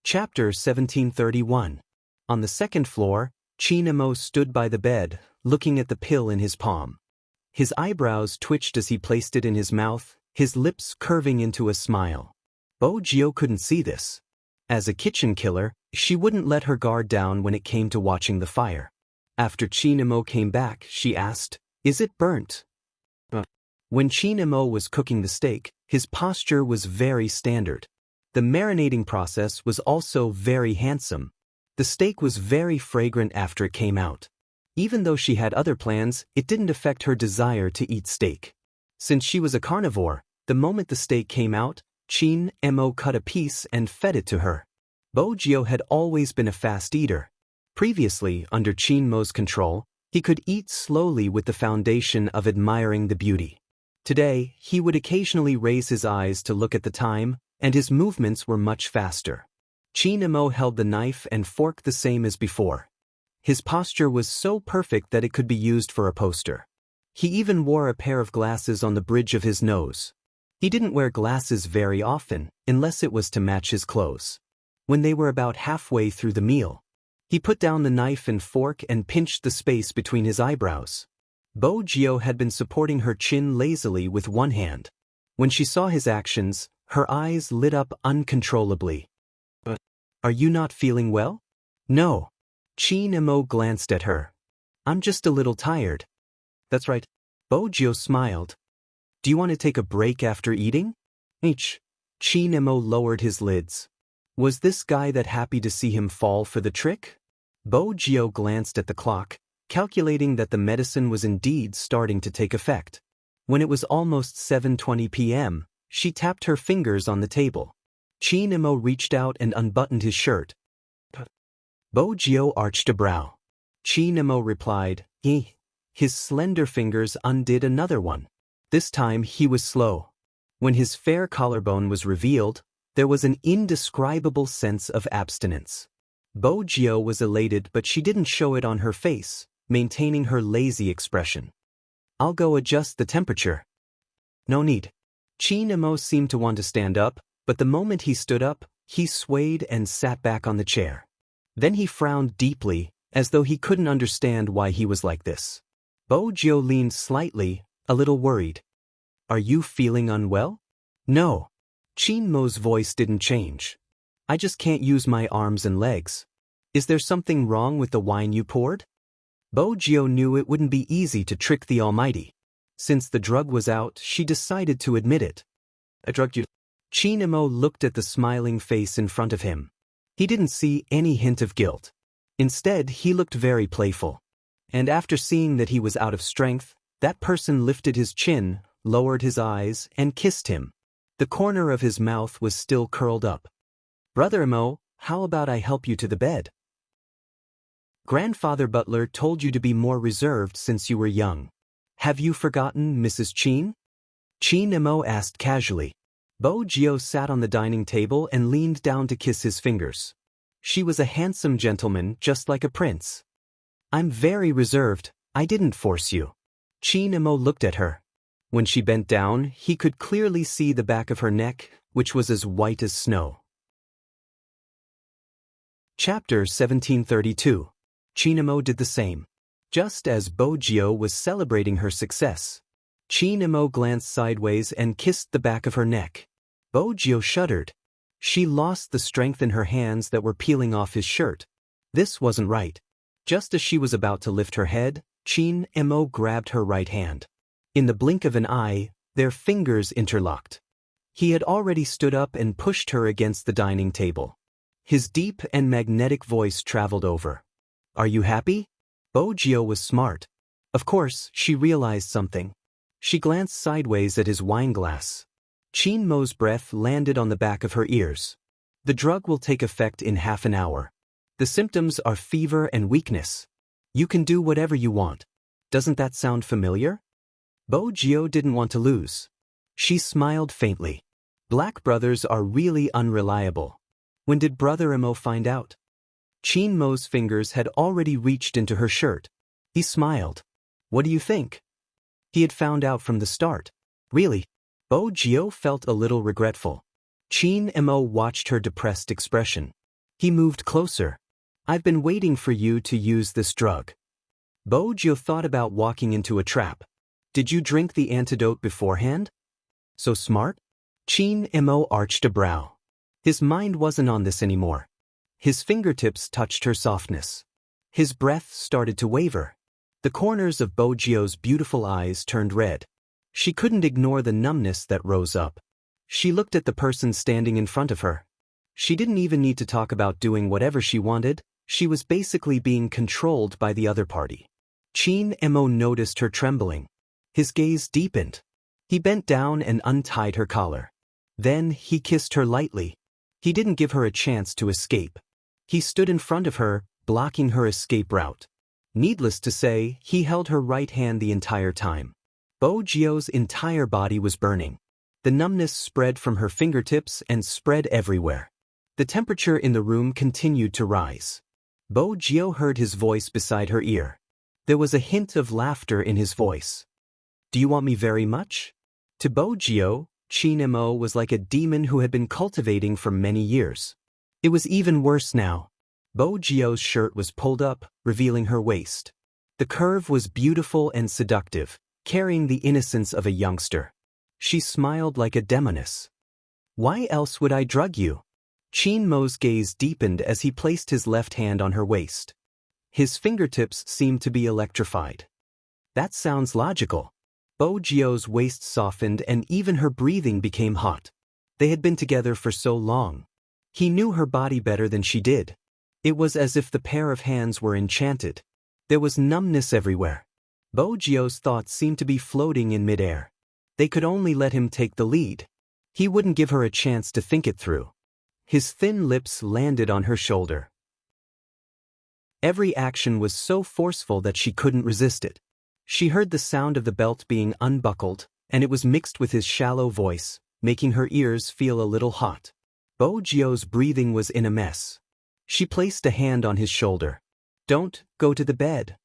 Chapter 1731. On the second floor, Chin Emo stood by the bed, looking at the pill in his palm. His eyebrows twitched as he placed it in his mouth, his lips curving into a smile. Bo Jio couldn't see this. As a kitchen killer, she wouldn't let her guard down when it came to watching the fire. After Chin Emo came back, she asked, "Is it burnt?" When Chin Emo was cooking the steak, his posture was very standard. The marinating process was also very handsome. The steak was very fragrant after it came out. Even though she had other plans, it didn't affect her desire to eat steak. Since she was a carnivore, the moment the steak came out, Chin Emo cut a piece and fed it to her. Bo Jio had always been a fast eater. Previously, under Chin Mo's control, he could eat slowly with the foundation of admiring the beauty. Today, he would occasionally raise his eyes to look at the time, and his movements were much faster. Chin Emo held the knife and fork the same as before. His posture was so perfect that it could be used for a poster. He even wore a pair of glasses on the bridge of his nose. He didn't wear glasses very often, unless it was to match his clothes. When they were about halfway through the meal, he put down the knife and fork and pinched the space between his eyebrows. Bo Jio had been supporting her chin lazily with one hand. When she saw his actions, her eyes lit up uncontrollably. "Are you not feeling well?" "No." Chin Emo glanced at her. "I'm just a little tired." "That's right." Bo Jio smiled. "Do you want to take a break after eating?" Chin Emo lowered his lids. Was this guy that happy to see him fall for the trick? Bo Jio glanced at the clock, calculating that the medicine was indeed starting to take effect. When it was almost 7:20 p.m., she tapped her fingers on the table. Chin Emo reached out and unbuttoned his shirt. Bo Jio arched a brow. Chin Emo replied, "Eh." His slender fingers undid another one. This time he was slow. When his fair collarbone was revealed, there was an indescribable sense of abstinence. Bo Jio was elated, but she didn't show it on her face, maintaining her lazy expression. "I'll go adjust the temperature." "No need." Chin Emo seemed to want to stand up, but the moment he stood up, he swayed and sat back on the chair. Then he frowned deeply, as though he couldn't understand why he was like this. Bo Jio leaned slightly, a little worried. "Are you feeling unwell?" "No." Chin Mo's voice didn't change. "I just can't use my arms and legs." "Is there something wrong with the wine you poured?" Bo Jio knew it wouldn't be easy to trick the Almighty. Since the drug was out, she decided to admit it. "I drugged you." Chin Emo looked at the smiling face in front of him. He didn't see any hint of guilt. Instead, he looked very playful. And after seeing that he was out of strength, that person lifted his chin, lowered his eyes, and kissed him. The corner of his mouth was still curled up. "Brother Emo, how about I help you to the bed? Grandfather Butler told you to be more reserved since you were young. Have you forgotten, Mrs. Chin?" Chin Emo asked casually. Bo Jio sat on the dining table and leaned down to kiss his fingers. She was a handsome gentleman, just like a prince. "I'm very reserved, I didn't force you." Chin Emo looked at her. When she bent down, he could clearly see the back of her neck, which was as white as snow. Chapter 1732. Chin Emo did the same. Just as Bo Jio was celebrating her success, Chin Emo glanced sideways and kissed the back of her neck. Bo Jio shuddered. She lost the strength in her hands that were peeling off his shirt. This wasn't right. Just as she was about to lift her head, Chin Emo grabbed her right hand. In the blink of an eye, their fingers interlocked. He had already stood up and pushed her against the dining table. His deep and magnetic voice traveled over. "Are you happy?" Bo Jio was smart. Of course, she realized something. She glanced sideways at his wine glass. Chin Mo's breath landed on the back of her ears. "The drug will take effect in half an hour. The symptoms are fever and weakness. You can do whatever you want. Doesn't that sound familiar?" Bo Jio didn't want to lose. She smiled faintly. Black brothers are really unreliable. When did Brother Emo find out? Chin Mo's fingers had already reached into her shirt. He smiled. "What do you think?" He had found out from the start. "Really?" Bo Jio felt a little regretful. Chin Emo watched her depressed expression. He moved closer. I've been waiting for you to use this drug. Bojo thought about walking into a trap. Did you drink the antidote beforehand? So smart? Chin Mo arched a brow. His mind wasn't on this anymore. His fingertips touched her softness. His breath started to waver. The corners of Bojo's beautiful eyes turned red. She couldn't ignore the numbness that rose up. She looked at the person standing in front of her. She didn't even need to talk about doing whatever she wanted. She was basically being controlled by the other party. Chin Mo noticed her trembling. His gaze deepened. He bent down and untied her collar. Then he kissed her lightly. He didn't give her a chance to escape. He stood in front of her, blocking her escape route. Needless to say, he held her right hand the entire time. Bojo's entire body was burning. The numbness spread from her fingertips and spread everywhere. The temperature in the room continued to rise. Bojo heard his voice beside her ear. There was a hint of laughter in his voice. Do you want me very much? To Bojo, Chin Mo was like a demon who had been cultivating for many years. It was even worse now. Bojo's shirt was pulled up, revealing her waist. The curve was beautiful and seductive, carrying the innocence of a youngster. She smiled like a demoness. Why else would I drug you? Chin Mo's gaze deepened as he placed his left hand on her waist. His fingertips seemed to be electrified. That sounds logical. Bojo's waist softened and even her breathing became hot. They had been together for so long. He knew her body better than she did. It was as if the pair of hands were enchanted. There was numbness everywhere. Bojo's thoughts seemed to be floating in midair. They could only let him take the lead. He wouldn't give her a chance to think it through. His thin lips landed on her shoulder. Every action was so forceful that she couldn't resist it. She heard the sound of the belt being unbuckled, and it was mixed with his shallow voice, making her ears feel a little hot. Bojo's breathing was in a mess. She placed a hand on his shoulder. Don't go to the bed.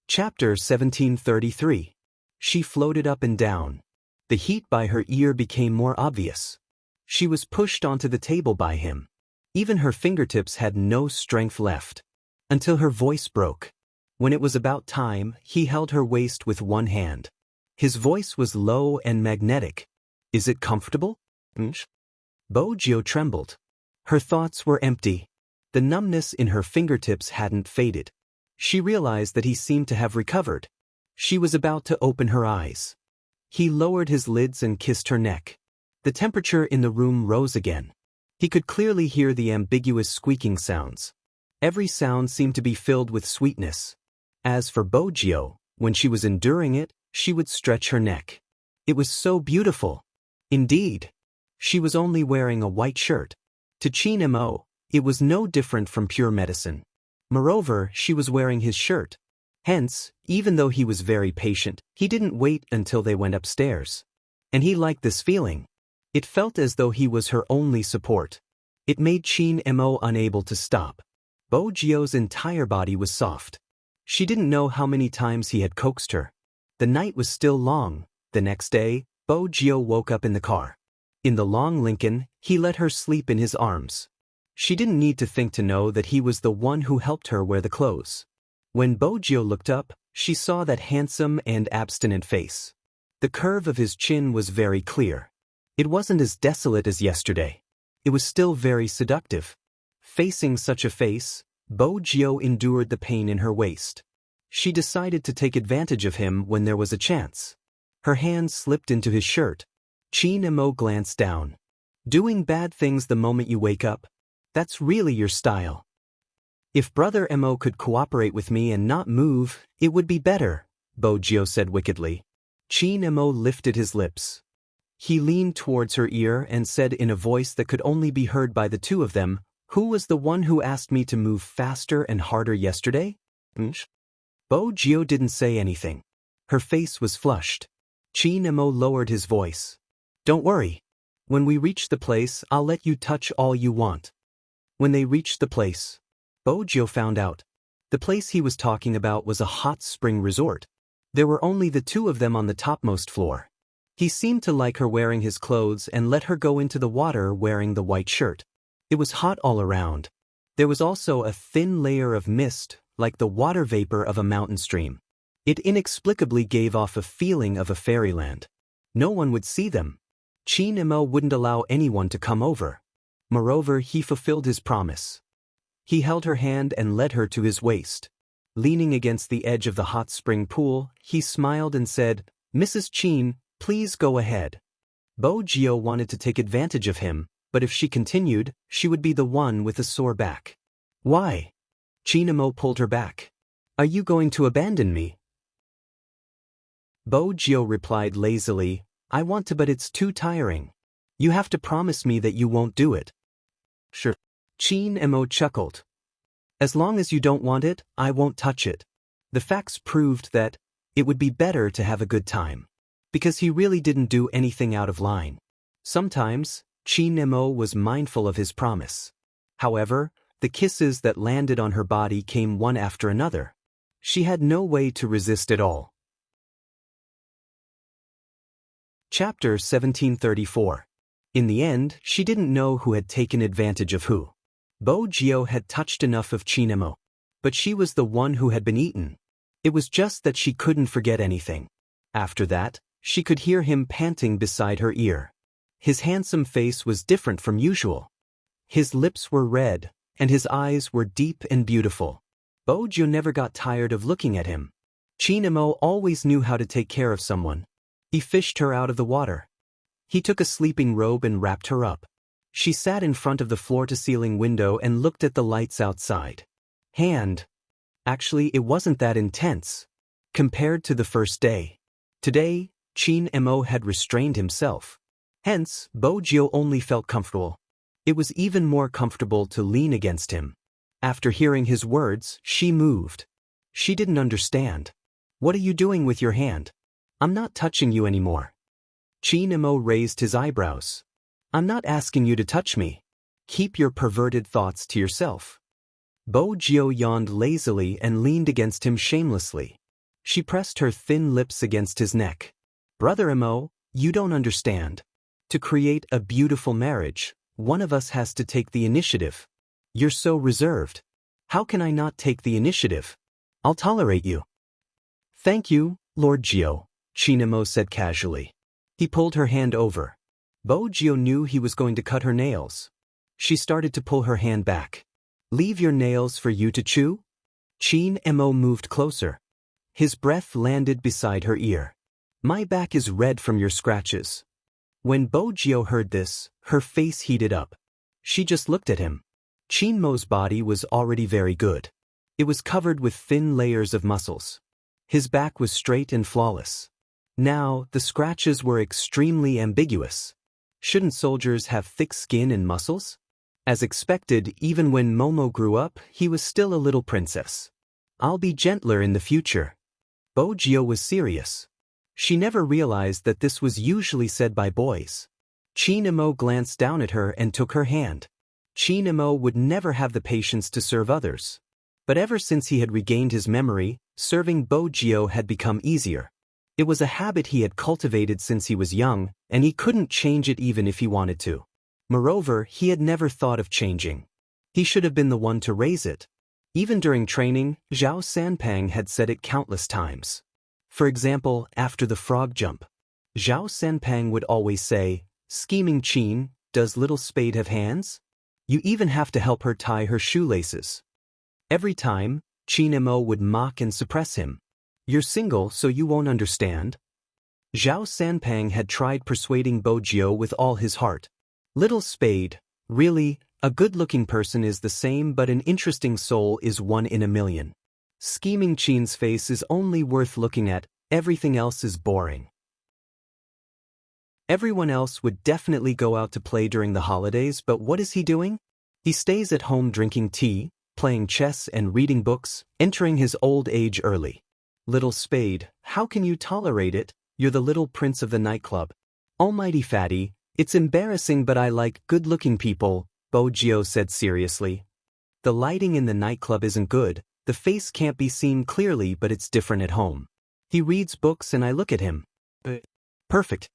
Chapter 1733. She floated up and down. The heat by her ear became more obvious. She was pushed onto the table by him. Even her fingertips had no strength left. Until her voice broke. When it was about time, he held her waist with one hand. His voice was low and magnetic. Is it comfortable? Bojo trembled. Her thoughts were empty. The numbness in her fingertips hadn't faded. She realized that he seemed to have recovered. She was about to open her eyes. He lowered his lids and kissed her neck. The temperature in the room rose again. He could clearly hear the ambiguous squeaking sounds. Every sound seemed to be filled with sweetness. As for Bojo, when she was enduring it, she would stretch her neck. It was so beautiful. Indeed. She was only wearing a white shirt. To Chin Mo, it was no different from pure medicine. Moreover, she was wearing his shirt. Hence, even though he was very patient, he didn't wait until they went upstairs. And he liked this feeling. It felt as though he was her only support. It made Chin Mo unable to stop. Bojo's entire body was soft. She didn't know how many times he had coaxed her. The night was still long. The next day, Bojo woke up in the car. In the long Lincoln, he let her sleep in his arms. She didn't need to think to know that he was the one who helped her wear the clothes. When Bojo looked up, she saw that handsome and abstinent face. The curve of his chin was very clear. It wasn't as desolate as yesterday. It was still very seductive. Facing such a face, Bojo endured the pain in her waist. She decided to take advantage of him when there was a chance. Her hand slipped into his shirt. Chin Mo glanced down. Doing bad things the moment you wake up? That's really your style. If Brother Mo could cooperate with me and not move, it would be better, Bojo said wickedly. Chin Mo lifted his lips. He leaned towards her ear and said in a voice that could only be heard by the two of them, "Who was the one who asked me to move faster and harder yesterday?" Bojo didn't say anything. Her face was flushed. Chin Mo lowered his voice. Don't worry. When we reach the place, I'll let you touch all you want. When they reached the place, Bojo found out. The place he was talking about was a hot spring resort. There were only the two of them on the topmost floor. He seemed to like her wearing his clothes and let her go into the water wearing the white shirt. It was hot all around. There was also a thin layer of mist, like the water vapor of a mountain stream. It inexplicably gave off a feeling of a fairyland. No one would see them. Chin Imo wouldn't allow anyone to come over. Moreover, he fulfilled his promise. He held her hand and led her to his waist. Leaning against the edge of the hot spring pool, he smiled and said, "Mrs. Chin, please go ahead." Bo Jio wanted to take advantage of him, but if she continued, she would be the one with a sore back. "Why?" Chin Imo pulled her back. "Are you going to abandon me?" Bo Jio replied lazily, "I want to, but it's too tiring. You have to promise me that you won't do it." "Sure." Chin Imo chuckled. "As long as you don't want it, I won't touch it." The facts proved that it would be better to have a good time. Because he really didn't do anything out of line. Sometimes, Chin Imo was mindful of his promise. However, the kisses that landed on her body came one after another. She had no way to resist it all. Chapter 1734. In the end, she didn't know who had taken advantage of who. Bo Jio had touched enough of Chin Imo. But she was the one who had been eaten. It was just that she couldn't forget anything. After that, she could hear him panting beside her ear. His handsome face was different from usual. His lips were red, and his eyes were deep and beautiful. Bo Jio never got tired of looking at him. Chin Imo always knew how to take care of someone. He fished her out of the water. He took a sleeping robe and wrapped her up. She sat in front of the floor-to-ceiling window and looked at the lights outside. Actually, it wasn't that intense. Compared to the first day. Today, Chin Imo had restrained himself. Hence, Bo Jio only felt comfortable. It was even more comfortable to lean against him. After hearing his words, she moved. She didn't understand. "What are you doing with your hand? I'm not touching you anymore." Chin Imo raised his eyebrows. "I'm not asking you to touch me. Keep your perverted thoughts to yourself." Bo Jio yawned lazily and leaned against him shamelessly. She pressed her thin lips against his neck. "Brother Imo, you don't understand. To create a beautiful marriage, one of us has to take the initiative. You're so reserved. How can I not take the initiative? I'll tolerate you." "Thank you, Lord Jio," Chin Imo said casually. He pulled her hand over. Bo Jio knew he was going to cut her nails. She started to pull her hand back. "Leave your nails for you to chew?" Chin Imo moved closer. His breath landed beside her ear. "My back is red from your scratches." When Bo Jio heard this, her face heated up. She just looked at him. Chin Mo's body was already very good. It was covered with thin layers of muscles. His back was straight and flawless. Now, the scratches were extremely ambiguous. Shouldn't soldiers have thick skin and muscles? As expected, even when Momo grew up, he was still a little princess. "I'll be gentler in the future." Bo Jio was serious. She never realized that this was usually said by boys. Chin Imo glanced down at her and took her hand. Chin Imo would never have the patience to serve others. But ever since he had regained his memory, serving Bo Jio had become easier. It was a habit he had cultivated since he was young, and he couldn't change it even if he wanted to. Moreover, he had never thought of changing. He should have been the one to raise it. Even during training, Zhao Sanpang had said it countless times. For example, after the frog jump. Zhao Sanpang would always say, "Scheming Chin, does little Spade have hands? You even have to help her tie her shoelaces." Every time, Chin Imo would mock and suppress him. "You're single, so you won't understand." Zhao Sanpang had tried persuading Bo Jio with all his heart. "Little Spade, really, a good-looking person is the same, but an interesting soul is 1 in a million. Scheming Chin's face is only worth looking at, everything else is boring." Everyone else would definitely go out to play during the holidays, but what is he doing? He stays at home drinking tea, playing chess and reading books, entering his old age early. "Little Spade, how can you tolerate it? You're the little prince of the nightclub." "Almighty fatty, it's embarrassing, but I like good-looking people," Bo Jio said seriously. "The lighting in the nightclub isn't good, the face can't be seen clearly, but it's different at home. He reads books and I look at him. Perfect."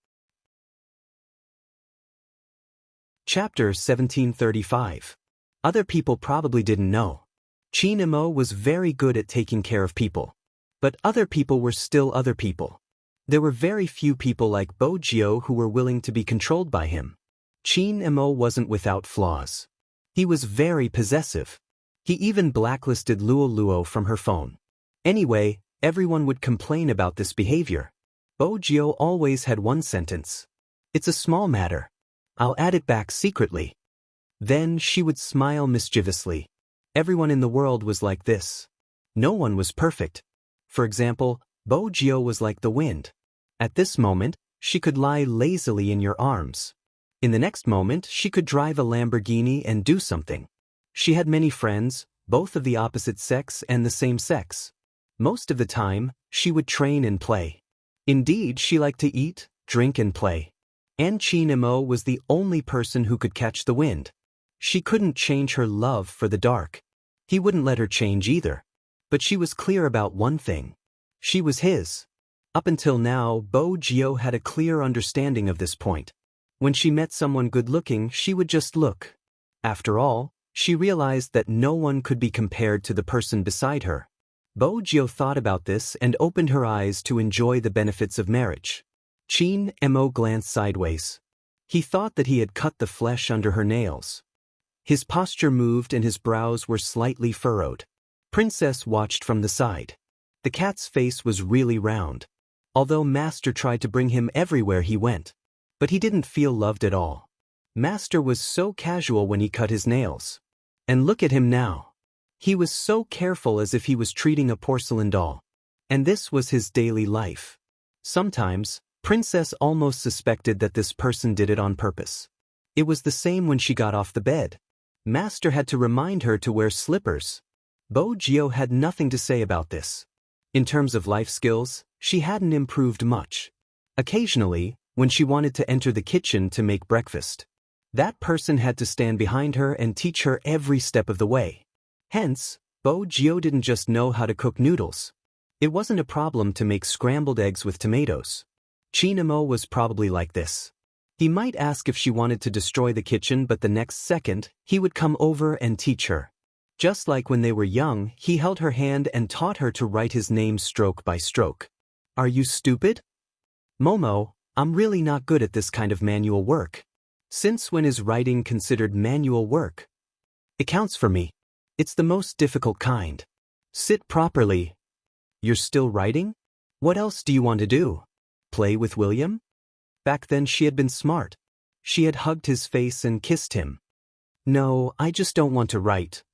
Chapter 1735. Other people probably didn't know. Chin Imo was very good at taking care of people. But other people were still other people. There were very few people like Bo Jio who were willing to be controlled by him. Chin Imo wasn't without flaws. He was very possessive. He even blacklisted Luo Luo from her phone. Anyway, everyone would complain about this behavior. Bo Jio always had one sentence. "It's a small matter. I'll add it back secretly." Then she would smile mischievously. Everyone in the world was like this. No one was perfect. For example, Bo Jio was like the wind. At this moment, she could lie lazily in your arms. In the next moment, she could drive a Lamborghini and do something. She had many friends, both of the opposite sex and the same sex. Most of the time, she would train and play. Indeed, she liked to eat, drink and play. And Chin Imo was the only person who could catch the wind. She couldn't change her love for the dark. He wouldn't let her change either. But she was clear about one thing. She was his. Up until now, Bo Jio had a clear understanding of this point. When she met someone good-looking, she would just look. After all, she realized that no one could be compared to the person beside her. Bo Jio thought about this and opened her eyes to enjoy the benefits of marriage. Chin Imo glanced sideways. He thought that he had cut the flesh under her nails. His posture moved and his brows were slightly furrowed. Princess watched from the side. The cat's face was really round. Although Master tried to bring him everywhere he went. But he didn't feel loved at all. Master was so casual when he cut his nails. And look at him now. He was so careful as if he was treating a porcelain doll. And this was his daily life. Sometimes, Princess almost suspected that this person did it on purpose. It was the same when she got off the bed. Master had to remind her to wear slippers. Bo Jio had nothing to say about this. In terms of life skills, she hadn't improved much. Occasionally, when she wanted to enter the kitchen to make breakfast, that person had to stand behind her and teach her every step of the way. Hence, Bo Jio didn't just know how to cook noodles. It wasn't a problem to make scrambled eggs with tomatoes. Chin Imo was probably like this. He might ask if she wanted to destroy the kitchen, but the next second, he would come over and teach her. Just like when they were young, he held her hand and taught her to write his name stroke by stroke. "Are you stupid? Momo, I'm really not good at this kind of manual work." Since when is writing considered manual work? It counts for me. It's the most difficult kind. Sit properly. You're still writing? What else do you want to do? Play with William? Back then she had been smart. She had hugged his face and kissed him. No, I just don't want to write.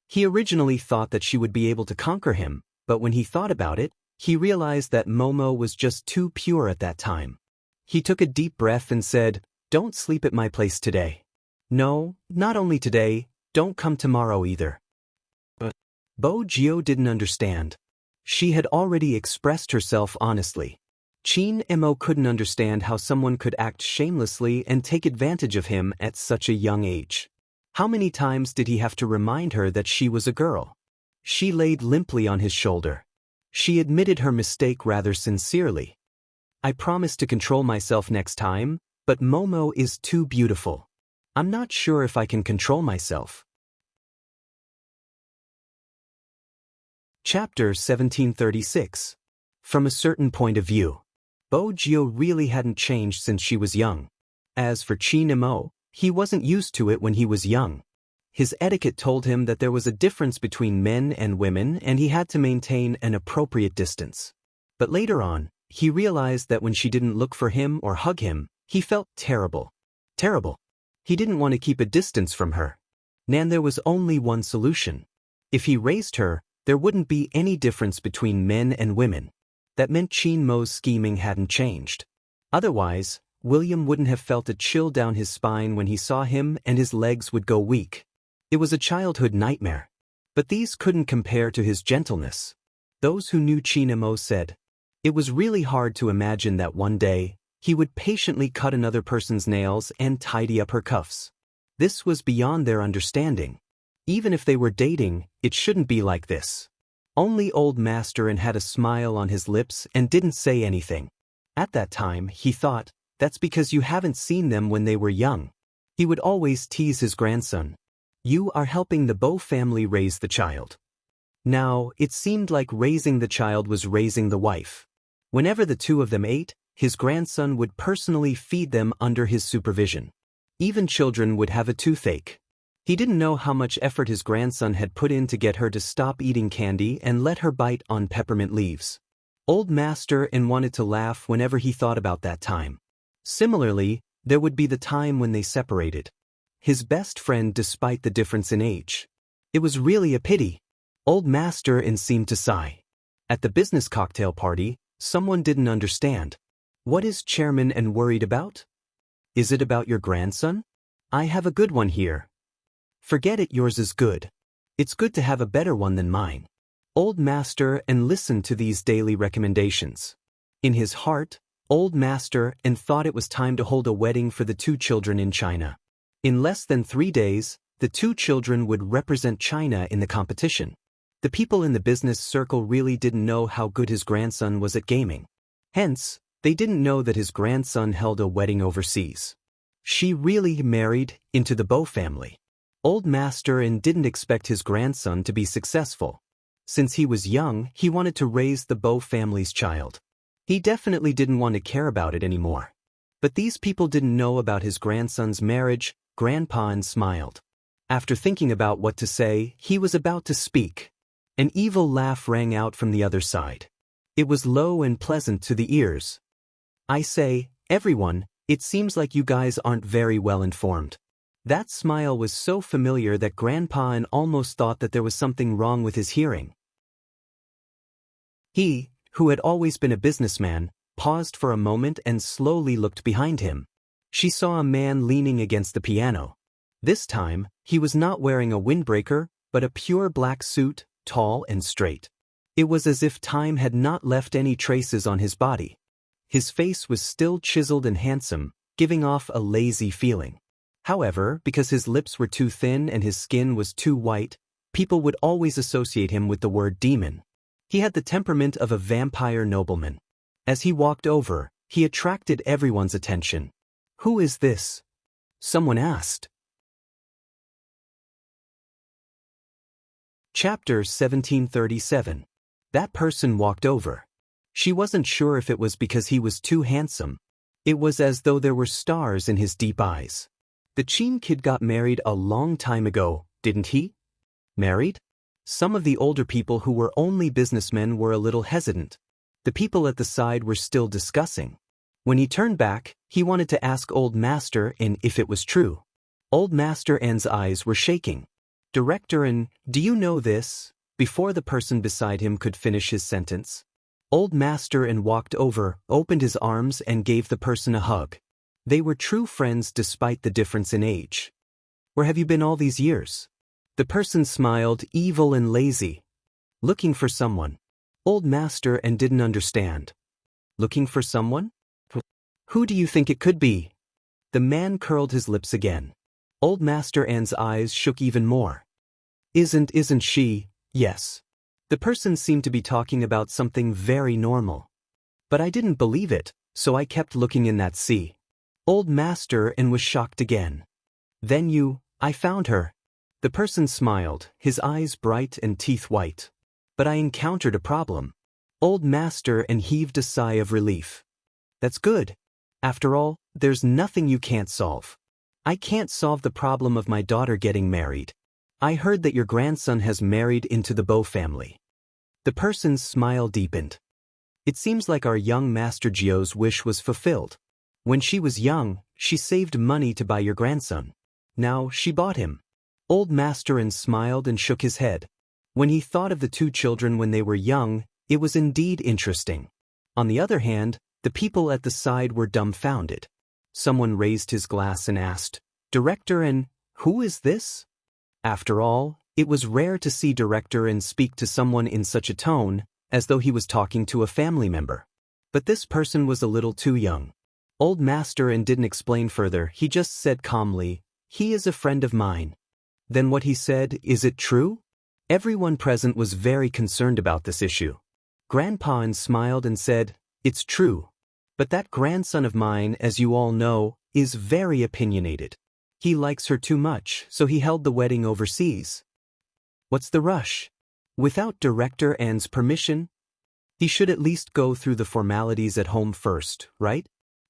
He originally thought that she would be able to conquer him, but when he thought about it, he realized that Momo was just too pure at that time. He took a deep breath and said, "Don't sleep at my place today. No, not only today, don't come tomorrow either." But Bo Jio didn't understand. She had already expressed herself honestly. Chin Imo couldn't understand how someone could act shamelessly and take advantage of him at such a young age. How many times did he have to remind her that she was a girl? She laid limply on his shoulder. She admitted her mistake rather sincerely. "I promise to control myself next time, but Momo is too beautiful. I'm not sure if I can control myself." Chapter 1736. From a certain point of view. Bo Jio really hadn't changed since she was young. As for Chin Imo, he wasn't used to it when he was young. His etiquette told him that there was a difference between men and women and he had to maintain an appropriate distance. But later on, he realized that when she didn't look for him or hug him, he felt terrible. Terrible. He didn't want to keep a distance from her. And there was only one solution. If he raised her, there wouldn't be any difference between men and women. That meant Chin Mo's scheming hadn't changed. Otherwise, William wouldn't have felt a chill down his spine when he saw him and his legs would go weak. It was a childhood nightmare. But these couldn't compare to his gentleness. Those who knew Chin Imo said, it was really hard to imagine that one day, he would patiently cut another person's nails and tidy up her cuffs. This was beyond their understanding. Even if they were dating, it shouldn't be like this. Only old Master had a smile on his lips and didn't say anything. At that time, he thought, That's because you haven't seen them when they were young. He would always tease his grandson. You are helping the Bo family raise the child. Now, it seemed like raising the child was raising the wife. Whenever the two of them ate, his grandson would personally feed them under his supervision. Even children would have a toothache. He didn't know how much effort his grandson had put in to get her to stop eating candy and let her bite on peppermint leaves. Old Master N wanted to laugh whenever he thought about that time. Similarly, there would be the time when they separated. His best friend despite the difference in age. It was really a pity. Old Master N seemed to sigh. At the business cocktail party, someone didn't understand. What is Chairman N worried about? Is it about your grandson? I have a good one here. Forget it, yours is good. It's good to have a better one than mine. Old Master N listened to these daily recommendations. In his heart, Old Master N thought it was time to hold a wedding for the two children in China. In less than 3 days, the two children would represent China in the competition. The people in the business circle really didn't know how good his grandson was at gaming. Hence, they didn't know that his grandson held a wedding overseas. She really married into the Bo family. Old Master N didn't expect his grandson to be successful. Since he was young, he wanted to raise the Bo family's child. He definitely didn't want to care about it anymore. But these people didn't know about his grandson's marriage. Grandpa N smiled. After thinking about what to say, he was about to speak. An evil laugh rang out from the other side. It was low and pleasant to the ears. I say, everyone, it seems like you guys aren't very well informed. That smile was so familiar that Grandpa N almost thought that there was something wrong with his hearing. He, who had always been a businessman, paused for a moment and slowly looked behind him. She saw a man leaning against the piano. This time, he was not wearing a windbreaker, but a pure black suit, tall and straight. It was as if time had not left any traces on his body. His face was still chiseled and handsome, giving off a lazy feeling. However, because his lips were too thin and his skin was too white, people would always associate him with the word demon. He had the temperament of a vampire nobleman. As he walked over, he attracted everyone's attention. Who is this? Someone asked. Chapter 1737. That person walked over. She wasn't sure if it was because he was too handsome. It was as though there were stars in his deep eyes. The Chin kid got married a long time ago, didn't he? Married? Some of the older people who were only businessmen were a little hesitant. The people at the side were still discussing. When he turned back, he wanted to ask Old Master N if it was true. Old Master N's eyes were shaking. Director N, do you know this? Before the person beside him could finish his sentence, Old Master N walked over, opened his arms and gave the person a hug. They were true friends despite the difference in age. Where have you been all these years? The person smiled, evil and lazy. Looking for someone. Old Master N didn't understand. Looking for someone? Who do you think it could be? The man curled his lips again. Old Master N's eyes shook even more. Isn't she? Yes. The person seemed to be talking about something very normal. But I didn't believe it, so I kept looking in that sea. Old Master N was shocked again. Then I found her. The person smiled, his eyes bright and teeth white. But I encountered a problem. Old Master N heaved a sigh of relief. That's good. After all, there's nothing you can't solve. I can't solve the problem of my daughter getting married. I heard that your grandson has married into the Bo family. The person's smile deepened. It seems like our young Master Gio's wish was fulfilled. When she was young, she saved money to buy your grandson. Now she bought him. Old Master N smiled and shook his head. When he thought of the two children when they were young, it was indeed interesting. On the other hand, the people at the side were dumbfounded. Someone raised his glass and asked, Director N, who is this? After all, it was rare to see Director N speak to someone in such a tone, as though he was talking to a family member. But this person was a little too young. Old Master N didn't explain further, he just said calmly, he is a friend of mine. Then what he said, is it true? Everyone present was very concerned about this issue. Grandpa N smiled and said, it's true. But that grandson of mine, as you all know, is very opinionated. He likes her too much, so he held the wedding overseas. What's the rush? Without Director Ann's permission? He should at least go through the formalities at home first, right?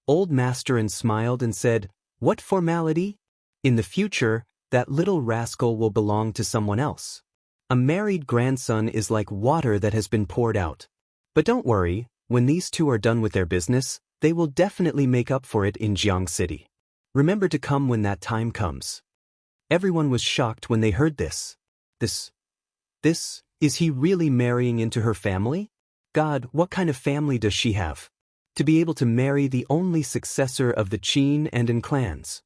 Old Master Ann smiled and said, "What formality? In the future, that little rascal will belong to someone else. A married grandson is like water that has been poured out. But don't worry, when these two are done with their business, they will definitely make up for it in Jiang City. Remember to come when that time comes." Everyone was shocked when they heard this. Is he really marrying into her family? God, what kind of family does she have? To be able to marry the only successor of the Qin and An clans.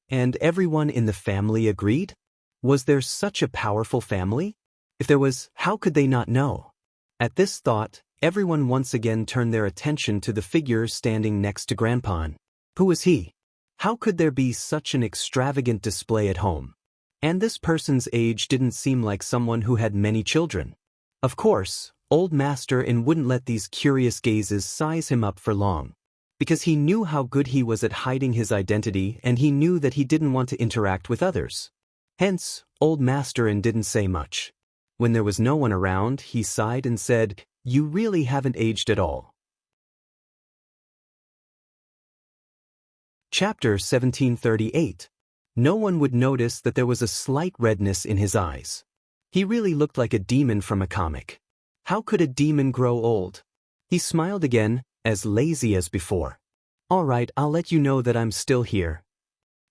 And everyone in the family agreed? Was there such a powerful family? If there was, how could they not know? At this thought, everyone once again turned their attention to the figure standing next to Grandpa An. Who was he? How could there be such an extravagant display at home? And this person's age didn't seem like someone who had many children. Of course, Old Master An wouldn't let these curious gazes size him up for long. Because he knew how good he was at hiding his identity, and he knew that he didn't want to interact with others. Hence, Old Master An didn't say much. When there was no one around, he sighed and said, "You really haven't aged at all." Chapter 1738. No one would notice that there was a slight redness in his eyes. He really looked like a demon from a comic. How could a demon grow old? He smiled again, as lazy as before. "All right, I'll let you know that I'm still here."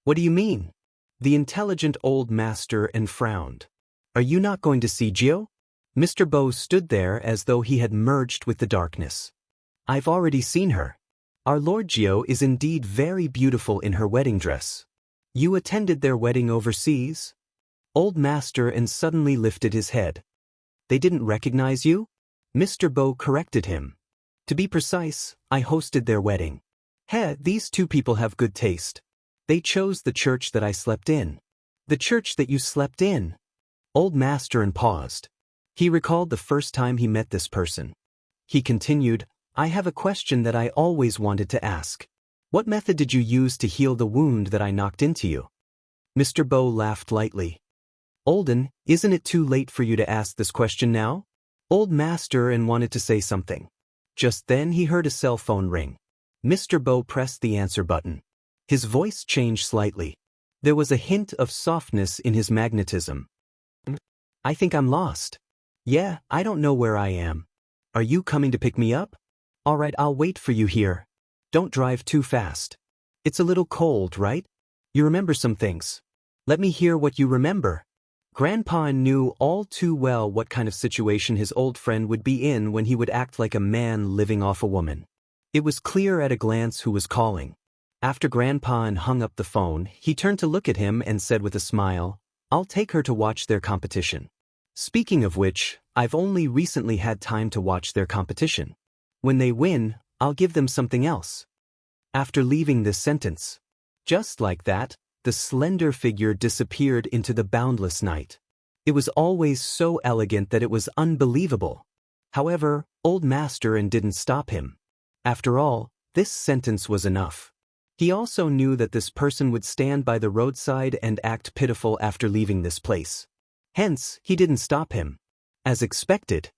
"What do you mean?" The intelligent Old Master An frowned. "Are you not going to see Gio?" Mr. Bo stood there as though he had merged with the darkness. "I've already seen her. Our Lord Gio is indeed very beautiful in her wedding dress." "You attended their wedding overseas?" Old Master An suddenly lifted his head. "They didn't recognize you?" Mr. Bo corrected him. "To be precise, I hosted their wedding." These two people have good taste. They chose the church that I slept in." "The church that you slept in?" Old Master An paused. He recalled the first time he met this person. He continued, "I have a question that I always wanted to ask. What method did you use to heal the wound that I knocked into you?" Mr. Bo laughed lightly. "Olden, isn't it too late for you to ask this question now?" Old Master An wanted to say something. Just then he heard a cell phone ring. Mr. Bo pressed the answer button. His voice changed slightly. There was a hint of softness in his magnetism. "I think I'm lost." "Yeah, I don't know where I am." "Are you coming to pick me up?" "All right, I'll wait for you here. Don't drive too fast. It's a little cold, right? You remember some things. Let me hear what you remember." Grandpa knew all too well what kind of situation his old friend would be in when he would act like a man living off a woman. It was clear at a glance who was calling. After Grandpa hung up the phone, he turned to look at him and said with a smile, "I'll take her to watch their competition. Speaking of which, I've only recently had time to watch their competition. When they win, I'll give them something else." After leaving this sentence, just like that, the slender figure disappeared into the boundless night. It was always so elegant that it was unbelievable. However, Old Master An didn't stop him. After all, this sentence was enough. He also knew that this person would stand by the roadside and act pitiful after leaving this place. Hence, he didn't stop him. As expected,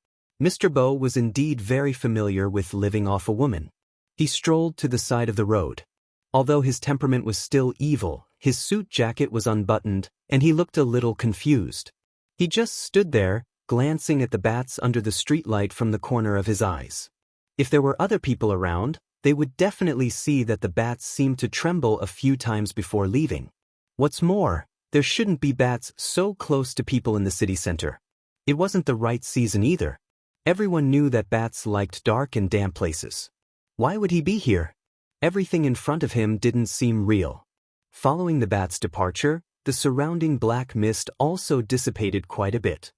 Mr. Bo was indeed very familiar with living off a woman. He strolled to the side of the road. Although his temperament was still evil, his suit jacket was unbuttoned, and he looked a little confused. He just stood there, glancing at the bats under the streetlight from the corner of his eyes. If there were other people around, they would definitely see that the bats seemed to tremble a few times before leaving. What's more, there shouldn't be bats so close to people in the city center. It wasn't the right season either. Everyone knew that bats liked dark and damp places. Why would he be here? Everything in front of him didn't seem real. Following the bat's departure, the surrounding black mist also dissipated quite a bit.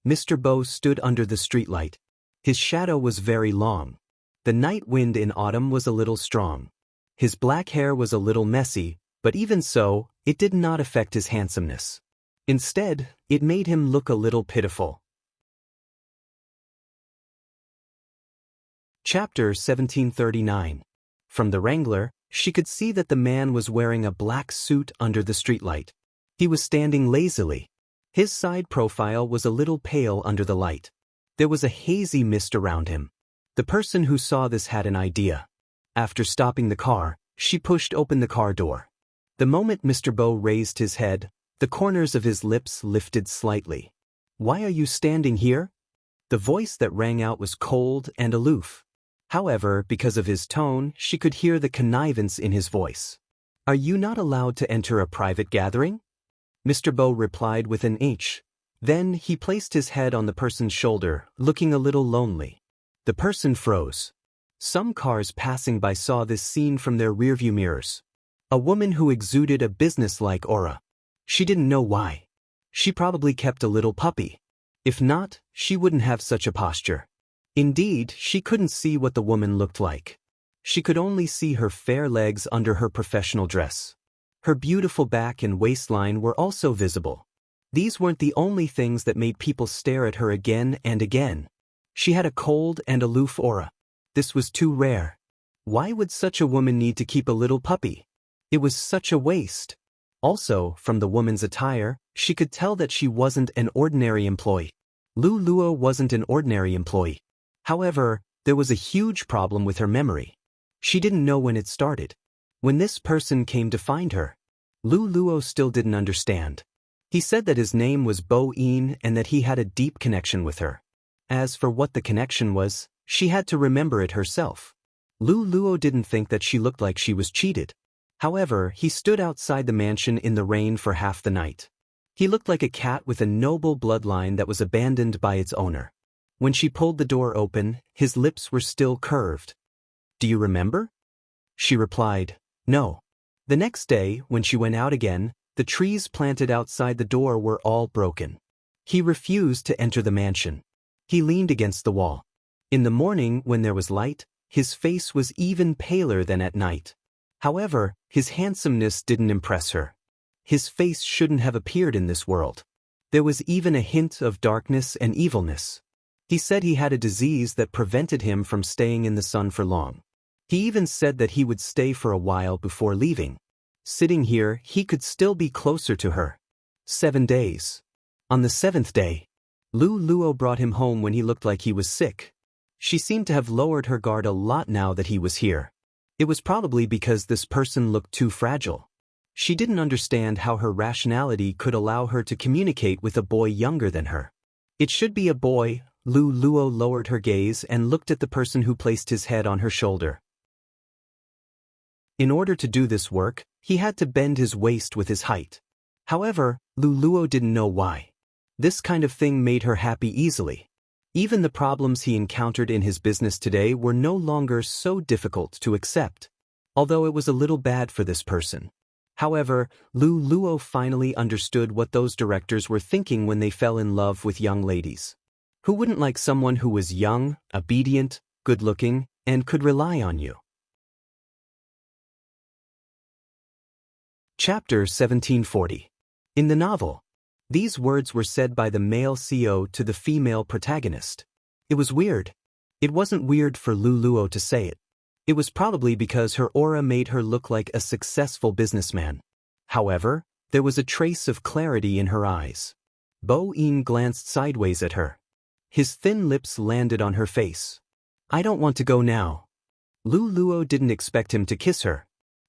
Mr. Bo stood under the streetlight. His shadow was very long. The night wind in autumn was a little strong. His black hair was a little messy, but even so, it did not affect his handsomeness. Instead, it made him look a little pitiful. Chapter 1739. From the Wrangler, she could see that the man was wearing a black suit under the streetlight. He was standing lazily. His side profile was a little pale under the light. There was a hazy mist around him. The person who saw this had an idea. After stopping the car, she pushed open the car door. The moment Mr. Bow raised his head, the corners of his lips lifted slightly. "Why are you standing here?" The voice that rang out was cold and aloof. However, because of his tone, she could hear the connivance in his voice. "Are you not allowed to enter a private gathering?" Mr. Bow replied with an H. Then he placed his head on the person's shoulder, looking a little lonely. The person froze. Some cars passing by saw this scene from their rearview mirrors. A woman who exuded a businesslike aura. She didn't know why. She probably kept a little puppy. If not, she wouldn't have such a posture. Indeed, she couldn't see what the woman looked like. She could only see her fair legs under her professional dress. Her beautiful back and waistline were also visible. These weren't the only things that made people stare at her again and again. She had a cold and aloof aura. This was too rare. Why would such a woman need to keep a little puppy? It was such a waste. Also, from the woman's attire, she could tell that she wasn't an ordinary employee. Lu Luo wasn't an ordinary employee. However, there was a huge problem with her memory. She didn't know when it started. When this person came to find her, Lu Luo still didn't understand. He said that his name was Bo In and that he had a deep connection with her. As for what the connection was, she had to remember it herself. Lu Luo didn't think that she looked like she was cheated. However, he stood outside the mansion in the rain for half the night. He looked like a cat with a noble bloodline that was abandoned by its owner. When she pulled the door open, his lips were still curved. "Do you remember?" She replied, "No." The next day, when she went out again, the trees planted outside the door were all broken. He refused to enter the mansion. He leaned against the wall. In the morning, when there was light, his face was even paler than at night. However, his handsomeness didn't impress her. His face shouldn't have appeared in this world. There was even a hint of darkness and evilness. He said he had a disease that prevented him from staying in the sun for long. He even said that he would stay for a while before leaving. Sitting here, he could still be closer to her. 7 days. On the 7th day, Lu Luo brought him home when he looked like he was sick. She seemed to have lowered her guard a lot now that he was here. It was probably because this person looked too fragile. She didn't understand how her rationality could allow her to communicate with a boy younger than her. It should be a boy. Lu Luo lowered her gaze and looked at the person who placed his head on her shoulder. In order to do this work, he had to bend his waist with his height. However, Lu Luo didn't know why. This kind of thing made her happy easily. Even the problems he encountered in his business today were no longer so difficult to accept. Although it was a little bad for this person. However, Lu Luo finally understood what those directors were thinking when they fell in love with young ladies. Who wouldn't like someone who was young, obedient, good-looking, and could rely on you? Chapter 1740. In the novel, these words were said by the male CEO to the female protagonist. It was weird. It wasn't weird for Lu Luo to say it. It was probably because her aura made her look like a successful businessman. However, there was a trace of clarity in her eyes. Bo In glanced sideways at her. His thin lips landed on her face. "I don't want to go now." Lu Luo didn't expect him to kiss her.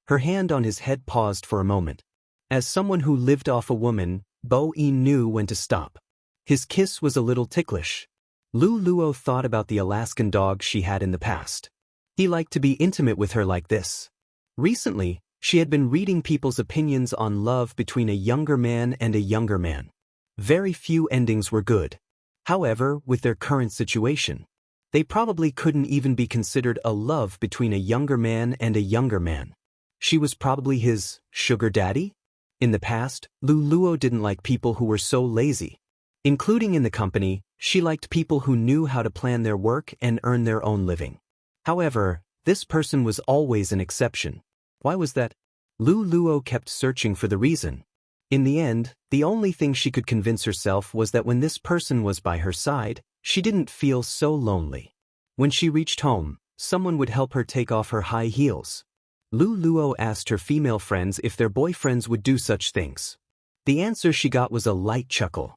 Her hand on his head paused for a moment. As someone who lived off a woman, Bo In knew when to stop. His kiss was a little ticklish. Lu Luo thought about the Alaskan dog she had in the past. He liked to be intimate with her like this. Recently, she had been reading people's opinions on love between a younger man and a younger man. Very few endings were good. However, with their current situation, they probably couldn't even be considered a love between a younger man and a younger man. She was probably his sugar daddy? In the past, Lu Luo didn't like people who were so lazy. Including in the company, she liked people who knew how to plan their work and earn their own living. However, this person was always an exception. Why was that? Lu Luo kept searching for the reason. In the end, the only thing she could convince herself was that when this person was by her side, she didn't feel so lonely. When she reached home, Someone would help her take off her high heels. Lu Luo asked her female friends if their boyfriends would do such things. The answer she got was a light chuckle.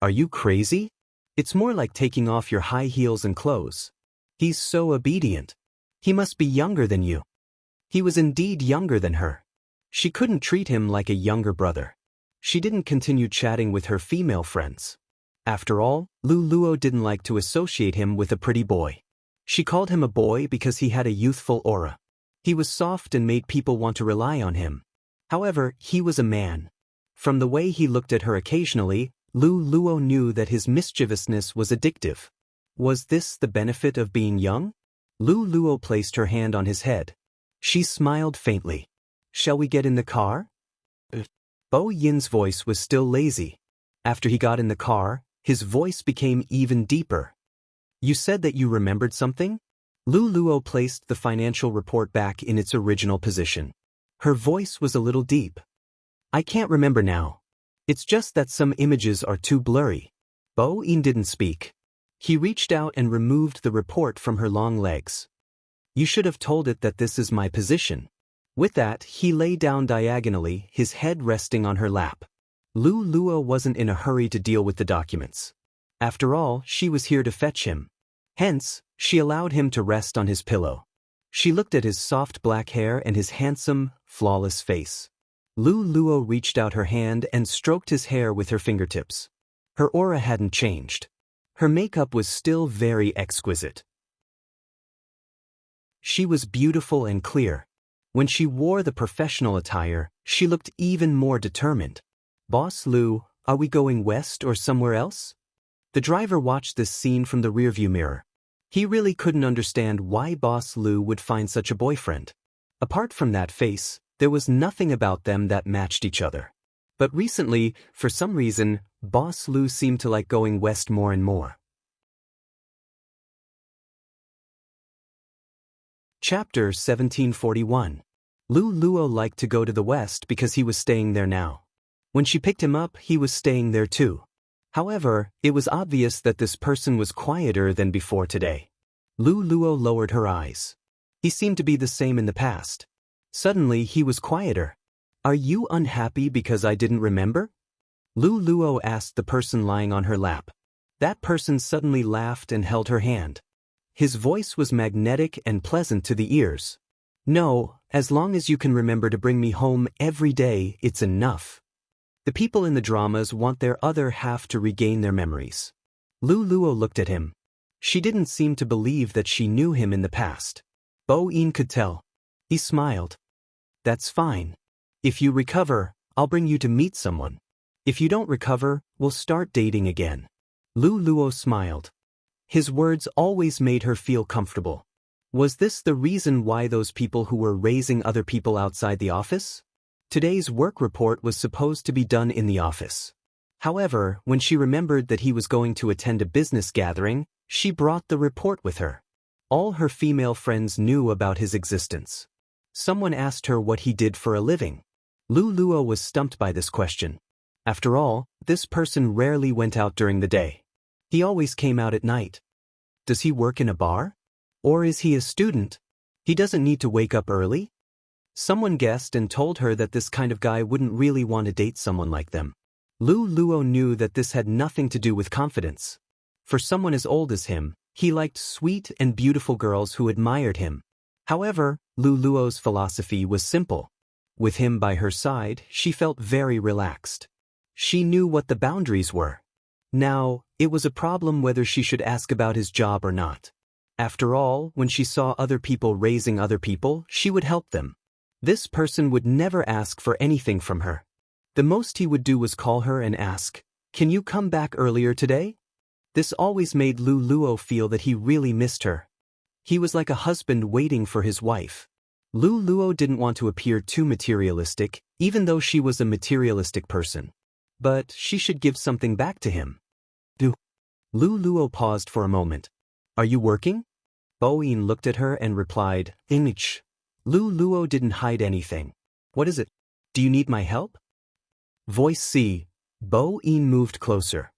Are you crazy? It's more like taking off your high heels and clothes. He's so obedient. He must be younger than you. He was indeed younger than her. She couldn't treat him like a younger brother. She didn't continue chatting with her female friends. After all, Lu Luo didn't like to associate him with a pretty boy. She called him a boy because he had a youthful aura. He was soft and made people want to rely on him. However, he was a man. From the way he looked at her occasionally, Lu Luo knew that his mischievousness was addictive. Was this the benefit of being young? Lu Luo placed her hand on his head. She smiled faintly. Shall we get in the car? Bo Yin's voice was still lazy. After he got in the car, his voice became even deeper. You said that you remembered something? Lu Luo placed the financial report back in its original position. Her voice was a little deep. I can't remember now. It's just that some images are too blurry. Bo Yin didn't speak. He reached out and removed the report from her long legs. You should have told it that this is my position. With that, he lay down diagonally, his head resting on her lap. Lu Luo wasn't in a hurry to deal with the documents. After all, she was here to fetch him. Hence, she allowed him to rest on his pillow. She looked at his soft black hair and his handsome, flawless face. Lu Luo reached out her hand and stroked his hair with her fingertips. Her aura hadn't changed. Her makeup was still very exquisite. She was beautiful and clear. When she wore the professional attire, she looked even more determined. Boss Lu, are we going west or somewhere else? The driver watched this scene from the rearview mirror. He really couldn't understand why Boss Lu would find such a boyfriend. Apart from that face, there was nothing about them that matched each other. But recently, for some reason, Boss Lu seemed to like going west more and more. Chapter 1741. Lu Luo liked to go to the west because he was staying there now. When she picked him up, he was staying there too. However, it was obvious that this person was quieter than before today. Lu Luo lowered her eyes. He seemed to be the same in the past. Suddenly, he was quieter. Are you unhappy because I didn't remember? Lu Luo asked the person lying on her lap. That person suddenly laughed and held her hand. His voice was magnetic and pleasant to the ears. No, as long as you can remember to bring me home every day, it's enough. The people in the dramas want their other half to regain their memories. Lu Luo looked at him. She didn't seem to believe that she knew him in the past. Bo Yin could tell. He smiled. That's fine. If you recover, I'll bring you to meet someone. If you don't recover, we'll start dating again. Lu Luo smiled. His words always made her feel comfortable. Was this the reason why those people who were raising other people outside the office? Today's work report was supposed to be done in the office. However, when she remembered that he was going to attend a business gathering, she brought the report with her. All her female friends knew about his existence. Someone asked her what he did for a living. Lu Luo was stumped by this question. After all, this person rarely went out during the day. He always came out at night. Does he work in a bar? Or is he a student? He doesn't need to wake up early? Someone guessed and told her that this kind of guy wouldn't really want to date someone like them. Lu Luo knew that this had nothing to do with confidence. For someone as old as him, he liked sweet and beautiful girls who admired him. However, Lu Luo's philosophy was simple. With him by her side, she felt very relaxed. She knew what the boundaries were. Now, it was a problem whether she should ask about his job or not. After all, when she saw other people raising other people, she would help them. This person would never ask for anything from her. The most he would do was call her and ask, "Can you come back earlier today?" This always made Lu Luo feel that he really missed her. He was like a husband waiting for his wife. Lu Luo didn't want to appear too materialistic, even though she was a materialistic person. But she should give something back to him. Lu Luo paused for a moment. Are you working? Bo Yin looked at her and replied, Inch. Lu Luo didn't hide anything. What is it? Do you need my help? Voice C. Bo Yin moved closer.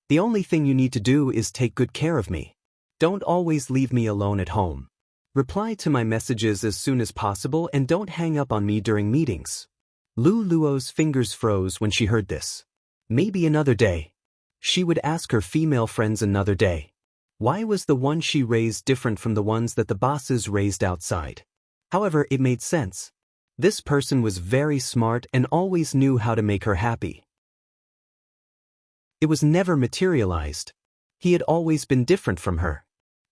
The only thing you need to do is take good care of me. Don't always leave me alone at home. Reply to my messages as soon as possible and don't hang up on me during meetings. Lu Luo's fingers froze when she heard this. Maybe another day. She would ask her female friends another day. Why was the one she raised different from the ones that the bosses raised outside? However, it made sense. This person was very smart and always knew how to make her happy. It was never materialized. He had always been different from her.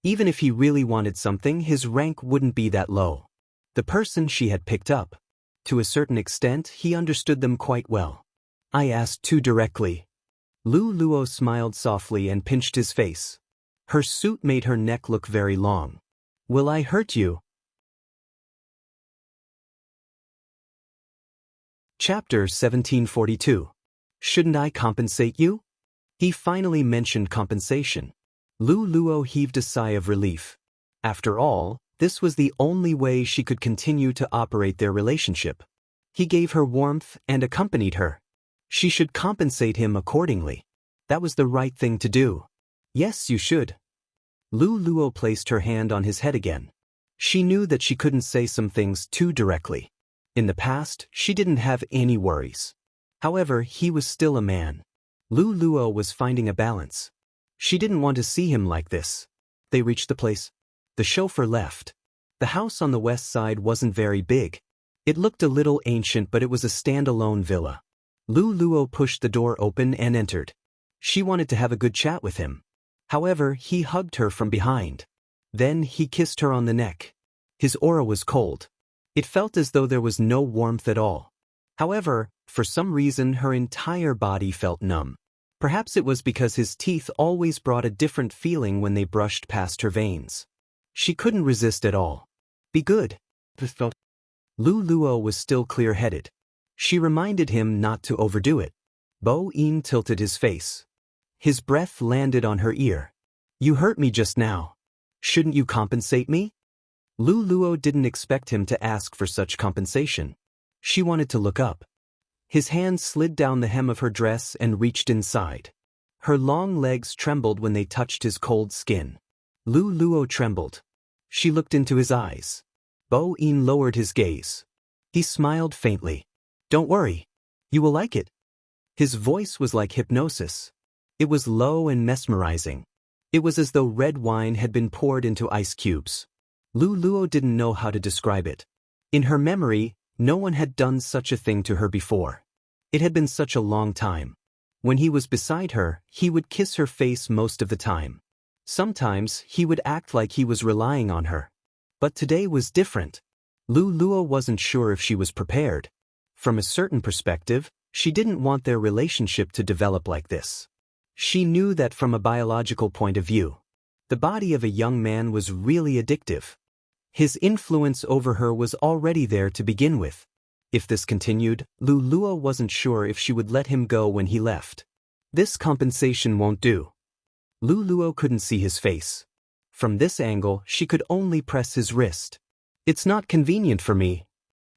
Even if he really wanted something, his rank wouldn't be that low. The person she had picked up. To a certain extent, he understood them quite well. I asked too directly. Lu Luo smiled softly and pinched his face. Her suit made her neck look very long. Will I hurt you? Chapter 1742. Shouldn't I compensate you? He finally mentioned compensation. Lu Luo heaved a sigh of relief. After all, this was the only way she could continue to operate their relationship. He gave her warmth and accompanied her. She should compensate him accordingly. That was the right thing to do. Yes, you should. Lu Luo placed her hand on his head again. She knew that she couldn't say some things too directly. In the past, she didn't have any worries. However, he was still a man. Lu Luo was finding a balance. She didn't want to see him like this. They reached the place. The chauffeur left. The house on the west side wasn't very big. It looked a little ancient, but it was a standalone villa. Lu Luo pushed the door open and entered. She wanted to have a good chat with him. However, he hugged her from behind. Then he kissed her on the neck. His aura was cold. It felt as though there was no warmth at all. However, for some reason her entire body felt numb. Perhaps it was because his teeth always brought a different feeling when they brushed past her veins. She couldn't resist at all. Be good. Lu Luo was still clear-headed. She reminded him not to overdo it. Bo Yin tilted his face. His breath landed on her ear. You hurt me just now. Shouldn't you compensate me? Lu Luo didn't expect him to ask for such compensation. She wanted to look up. His hand slid down the hem of her dress and reached inside. Her long legs trembled when they touched his cold skin. Lu Luo trembled. She looked into his eyes. Bo Yin lowered his gaze. He smiled faintly. Don't worry. You will like it. His voice was like hypnosis. It was low and mesmerizing. It was as though red wine had been poured into ice cubes. Lu Luo didn't know how to describe it. In her memory, no one had done such a thing to her before. It had been such a long time. When he was beside her, he would kiss her face most of the time. Sometimes, he would act like he was relying on her. But today was different. Lu Luo wasn't sure if she was prepared. From a certain perspective, she didn't want their relationship to develop like this. She knew that from a biological point of view, the body of a young man was really addictive. His influence over her was already there to begin with. If this continued, Lu Luo wasn't sure if she would let him go when he left. This compensation won't do. Lu Luo couldn't see his face. From this angle, she could only press his wrist. It's not convenient for me.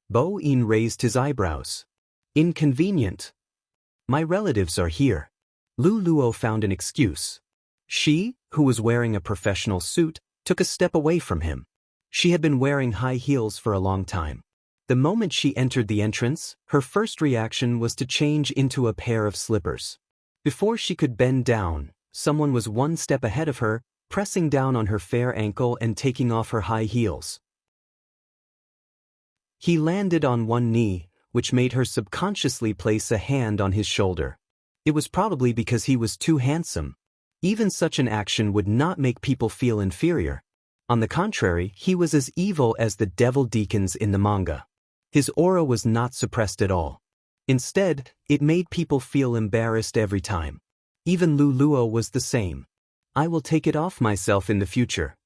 Bo Yin raised his eyebrows. Inconvenient? My relatives are here. Lu Luo found an excuse. She, who was wearing a professional suit, took a step away from him. She had been wearing high heels for a long time. The moment she entered the entrance, her first reaction was to change into a pair of slippers. Before she could bend down, someone was one step ahead of her, pressing down on her fair ankle and taking off her high heels. He landed on one knee, which made her subconsciously place a hand on his shoulder. It was probably because he was too handsome. Even such an action would not make people feel inferior. On the contrary, he was as evil as the devil deacons in the manga. His aura was not suppressed at all. Instead, it made people feel embarrassed every time. Even Lu Luo was the same. I will take it off myself in the future.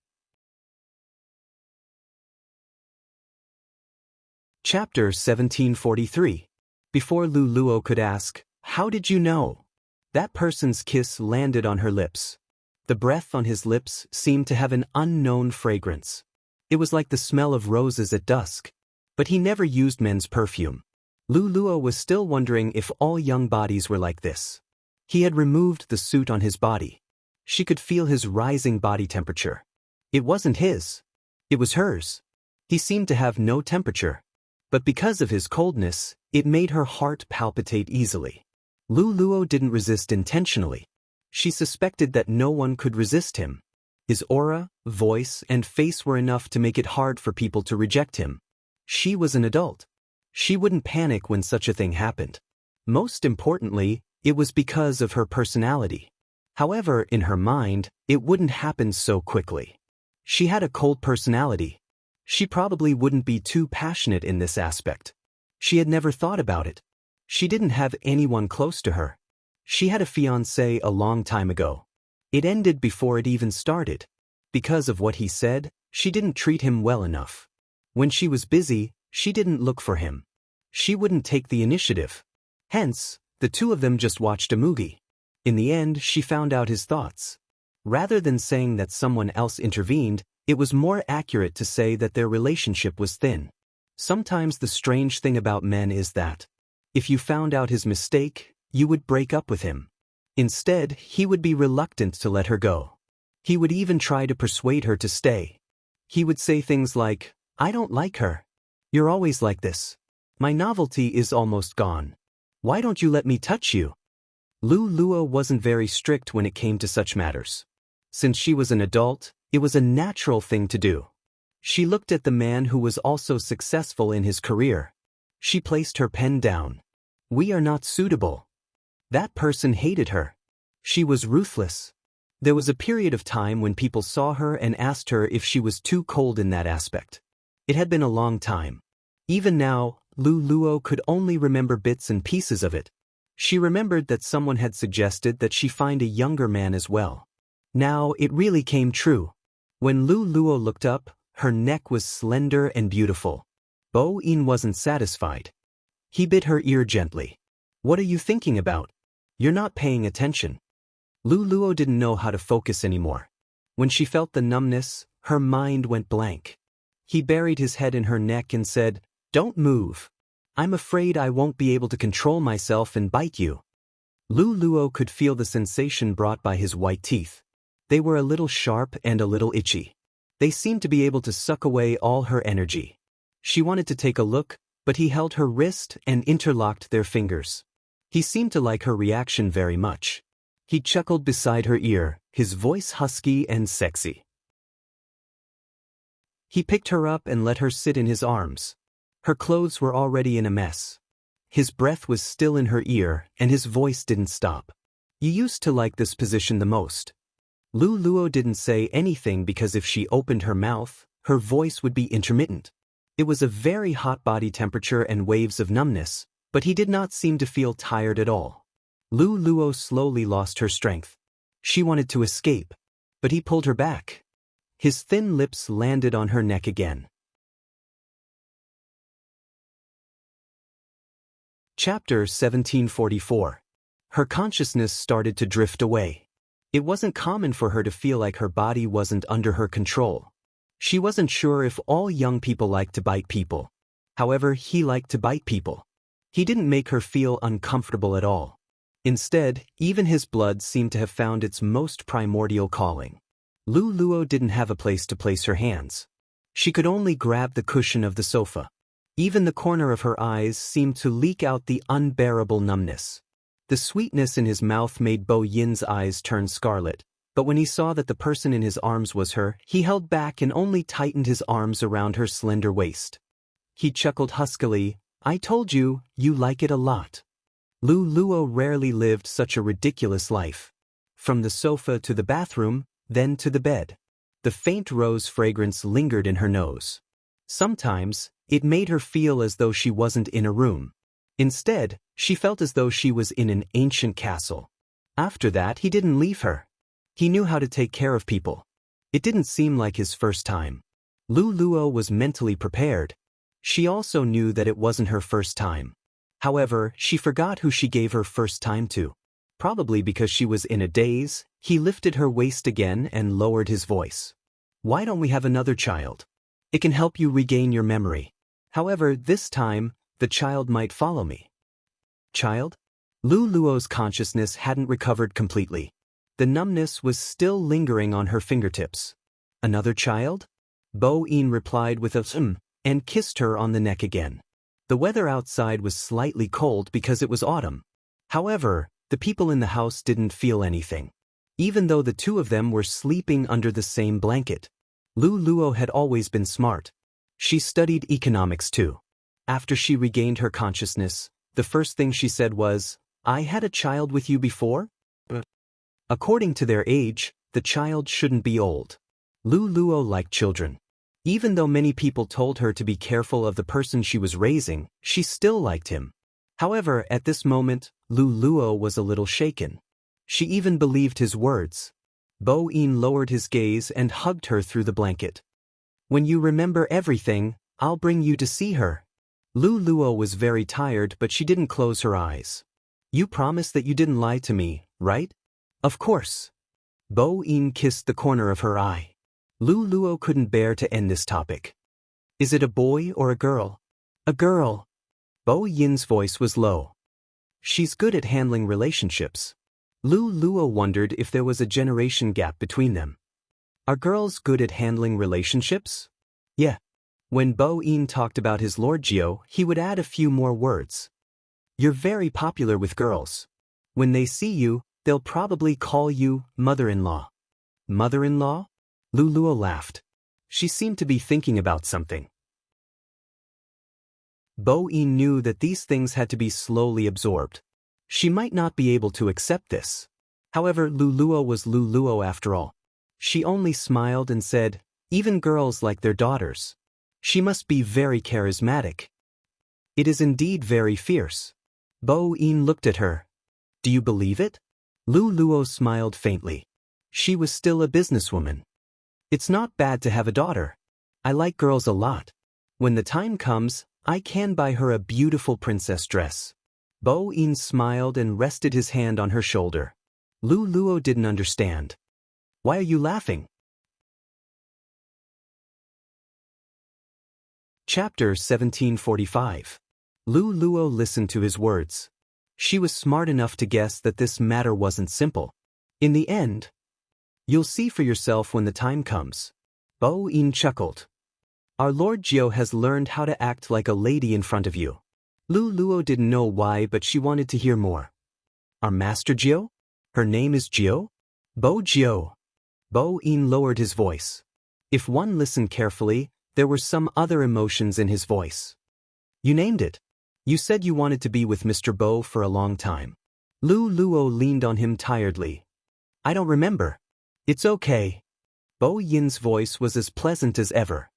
Chapter 1743. Before Lu Luo could ask, "How did you know?" that person's kiss landed on her lips. The breath on his lips seemed to have an unknown fragrance. It was like the smell of roses at dusk. But he never used men's perfume. Lu Luo was still wondering if all young bodies were like this. He had removed the suit on his body. She could feel his rising body temperature. It wasn't his. It was hers. He seemed to have no temperature. But because of his coldness, it made her heart palpitate easily. Luluo didn't resist intentionally. She suspected that no one could resist him. His aura, voice, and face were enough to make it hard for people to reject him. She was an adult. She wouldn't panic when such a thing happened. Most importantly, it was because of her personality. However, in her mind, it wouldn't happen so quickly. She had a cold personality. She probably wouldn't be too passionate in this aspect. She had never thought about it. She didn't have anyone close to her. She had a fiancé a long time ago. It ended before it even started. Because of what he said, she didn't treat him well enough. When she was busy, she didn't look for him. She wouldn't take the initiative. Hence, the two of them just watched a movie. In the end, she found out his thoughts. Rather than saying that someone else intervened, it was more accurate to say that their relationship was thin. Sometimes the strange thing about men is that, if you found out his mistake, you would break up with him. Instead, he would be reluctant to let her go. He would even try to persuade her to stay. He would say things like, "I don't like her. You're always like this. My novelty is almost gone. Why don't you let me touch you?" Luo wasn't very strict when it came to such matters. Since she was an adult, it was a natural thing to do. She looked at the man who was also successful in his career. She placed her pen down. "We are not suitable." That person hated her. She was ruthless. There was a period of time when people saw her and asked her if she was too cold in that aspect. It had been a long time. Even now, Luo could only remember bits and pieces of it. She remembered that someone had suggested that she find a younger man as well. Now it really came true. When Luo looked up, her neck was slender and beautiful. Bo-in wasn't satisfied. He bit her ear gently. "What are you thinking about? You're not paying attention." Luo didn't know how to focus anymore. When she felt the numbness, her mind went blank. He buried his head in her neck and said, "Don't move. I'm afraid I won't be able to control myself and bite you." Luo could feel the sensation brought by his white teeth. They were a little sharp and a little itchy. They seemed to be able to suck away all her energy. She wanted to take a look, but he held her wrist and interlocked their fingers. He seemed to like her reaction very much. He chuckled beside her ear, his voice husky and sexy. He picked her up and let her sit in his arms. Her clothes were already in a mess. His breath was still in her ear, and his voice didn't stop. "You used to like this position the most." Luo didn't say anything because if she opened her mouth, her voice would be intermittent. It was a very hot body temperature and waves of numbness, but he did not seem to feel tired at all. Luo slowly lost her strength. She wanted to escape, but he pulled her back. His thin lips landed on her neck again. Chapter 1744. Her consciousness started to drift away. It wasn't common for her to feel like her body wasn't under her control. She wasn't sure if all young people liked to bite people. However, he liked to bite people. He didn't make her feel uncomfortable at all. Instead, even his blood seemed to have found its most primordial calling. Luo didn't have a place to place her hands. She could only grab the cushion of the sofa. Even the corner of her eyes seemed to leak out the unbearable numbness. The sweetness in his mouth made Bo Yin's eyes turn scarlet, but when he saw that the person in his arms was her, he held back and only tightened his arms around her slender waist. He chuckled huskily, "I told you, you like it a lot." Luo rarely lived such a ridiculous life. From the sofa to the bathroom, then to the bed. The faint rose fragrance lingered in her nose. Sometimes, it made her feel as though she wasn't in a room. Instead, she felt as though she was in an ancient castle. After that, he didn't leave her. He knew how to take care of people. It didn't seem like his first time. Luo was mentally prepared. She also knew that it wasn't her first time. However, she forgot who she gave her first time to. Probably because she was in a daze, he lifted her waist again and lowered his voice. "Why don't we have another child? It can help you regain your memory. However, this time, the child might follow me." Child? Luo's consciousness hadn't recovered completely. The numbness was still lingering on her fingertips. Another child? Bo-in replied with a and kissed her on the neck again. The weather outside was slightly cold because it was autumn. However, the people in the house didn't feel anything, even though the two of them were sleeping under the same blanket. Lu Luo had always been smart. She studied economics too. After she regained her consciousness, the first thing she said was, "I had a child with you before?" According to their age, the child shouldn't be old. Lu Luo liked children. Even though many people told her to be careful of the person she was raising, she still liked him. However, at this moment, Lu Luo was a little shaken. She even believed his words. Bo-in lowered his gaze and hugged her through the blanket. "When you remember everything, I'll bring you to see her." Lu Luo was very tired, but she didn't close her eyes. "You promise that you didn't lie to me, right?" "Of course." Bo-in kissed the corner of her eye. Lu Luo couldn't bear to end this topic. "Is it a boy or a girl?" "A girl." Bo-yin's voice was low. "She's good at handling relationships." Lu Luo wondered if there was a generation gap between them. "Are girls good at handling relationships?" "Yeah." When Bo-in talked about his Lord Jiao, he would add a few more words. "You're very popular with girls. When they see you, they'll probably call you mother-in-law." "Mother-in-law?" Lu Luo laughed. She seemed to be thinking about something. Bo-in knew that these things had to be slowly absorbed. She might not be able to accept this. However, Lu Luo was Lu Luo after all. She only smiled and said, "Even girls like their daughters. She must be very charismatic." "It is indeed very fierce." Bo-in looked at her. "Do you believe it?" Lu Luo smiled faintly. She was still a businesswoman. "It's not bad to have a daughter. I like girls a lot. When the time comes, I can buy her a beautiful princess dress." Bo-in smiled and rested his hand on her shoulder. Lu Luo didn't understand. "Why are you laughing?" Chapter 1745. Lu Luo listened to his words. She was smart enough to guess that this matter wasn't simple. In the end, "You'll see for yourself when the time comes." Bo-in chuckled. "Our Lord Jiao has learned how to act like a lady in front of you." Lu Luo didn't know why, but she wanted to hear more. "Our Master Jiao? Her name is Jiao?" "Bo Jiao." Bo-in lowered his voice. If one listened carefully, there were some other emotions in his voice. "You named it. You said you wanted to be with Mr. Bo for a long time." Lu Luo leaned on him tiredly. "I don't remember." "It's okay." Bo-yin's voice was as pleasant as ever.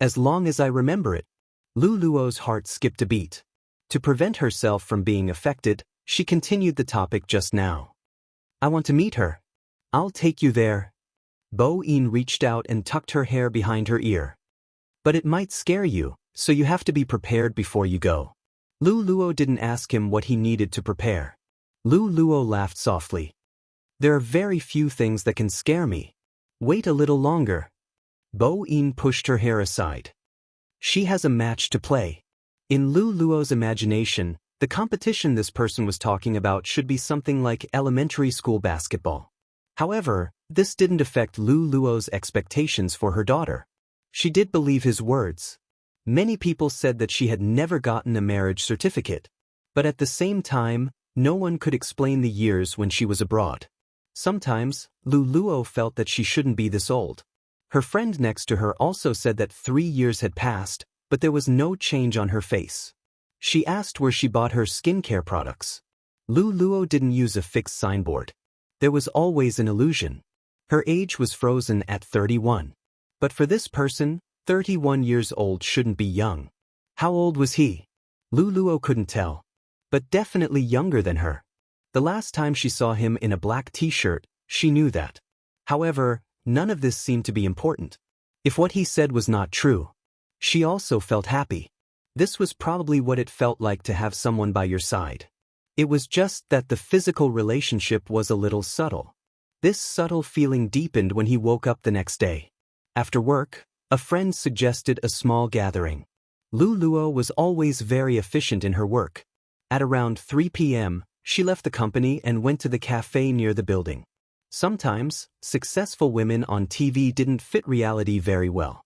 "As long as I remember it." Lu Luo's heart skipped a beat. To prevent herself from being affected, she continued the topic just now. "I want to meet her. I'll take you there." Bo-in reached out and tucked her hair behind her ear. "But it might scare you, so you have to be prepared before you go." Lu Luo didn't ask him what he needed to prepare. Lu Luo laughed softly. "There are very few things that can scare me. Wait a little longer." Bo-in pushed her hair aside. She has a match to play. In Lu Luo's imagination, the competition this person was talking about should be something like elementary school basketball. However, this didn't affect Lu Luo's expectations for her daughter. She did believe his words. Many people said that she had never gotten a marriage certificate. But at the same time, no one could explain the years when she was abroad. Sometimes, Lu Luo felt that she shouldn't be this old. Her friend next to her also said that 3 years had passed, but there was no change on her face. She asked where she bought her skincare products. Lu Luo didn't use a fixed signboard. There was always an illusion. Her age was frozen at 31. But for this person, 31 years old shouldn't be young. How old was he? Lu Luo couldn't tell. But definitely younger than her. The last time she saw him in a black t-shirt, she knew that. However, none of this seemed to be important. If what he said was not true, she also felt happy. This was probably what it felt like to have someone by your side. It was just that the physical relationship was a little subtle. This subtle feeling deepened when he woke up the next day. After work, a friend suggested a small gathering. Lu Luo was always very efficient in her work. At around 3 p.m., she left the company and went to the cafe near the building. Sometimes, successful women on TV didn't fit reality very well.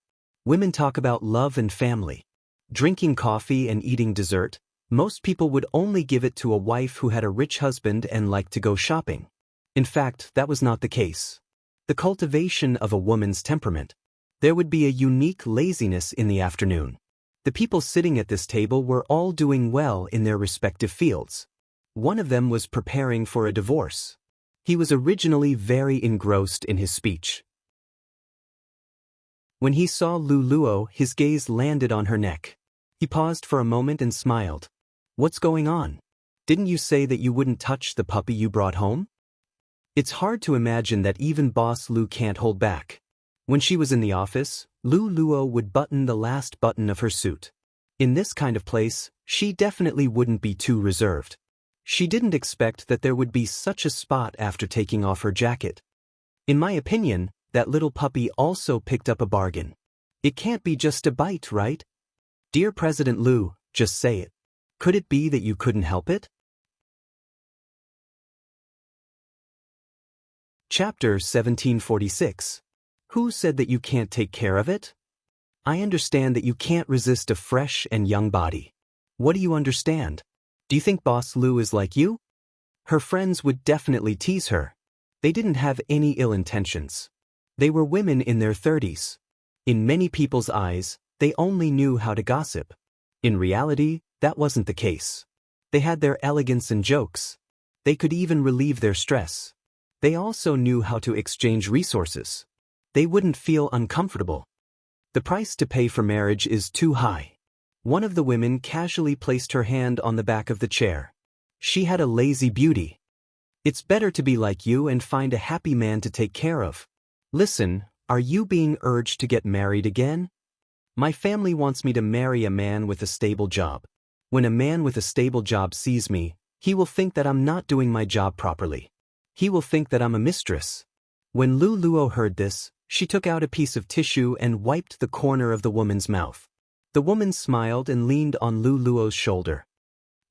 Women talk about love and family. Drinking coffee and eating dessert. Most people would only give it to a wife who had a rich husband and liked to go shopping. In fact, that was not the case. The cultivation of a woman's temperament. There would be a unique laziness in the afternoon. The people sitting at this table were all doing well in their respective fields. One of them was preparing for a divorce. He was originally very engrossed in his speech. When he saw Luluo, his gaze landed on her neck. He paused for a moment and smiled. "What's going on? Didn't you say that you wouldn't touch the puppy you brought home?" It's hard to imagine that even Boss Lu can't hold back. When she was in the office, Luluo would button the last button of her suit. In this kind of place, she definitely wouldn't be too reserved. She didn't expect that there would be such a spot after taking off her jacket. In my opinion, that little puppy also picked up a bargain. It can't be just a bite, right? Dear President Lu, just say it. Could it be that you couldn't help it? Chapter 1746. Who said that you can't take care of it? I understand that you can't resist a fresh and young body. What do you understand? Do you think Boss Lu is like you? Her friends would definitely tease her. They didn't have any ill intentions. They were women in their 30s. In many people's eyes, they only knew how to gossip. In reality, that wasn't the case. They had their elegance and jokes. They could even relieve their stress. They also knew how to exchange resources. They wouldn't feel uncomfortable. The price to pay for marriage is too high. One of the women casually placed her hand on the back of the chair. She had a lazy beauty. It's better to be like you and find a happy man to take care of. Listen, are you being urged to get married again? My family wants me to marry a man with a stable job. When a man with a stable job sees me, he will think that I'm not doing my job properly. He will think that I'm a mistress. When Luluo heard this, she took out a piece of tissue and wiped the corner of the woman's mouth. The woman smiled and leaned on Luluo's shoulder.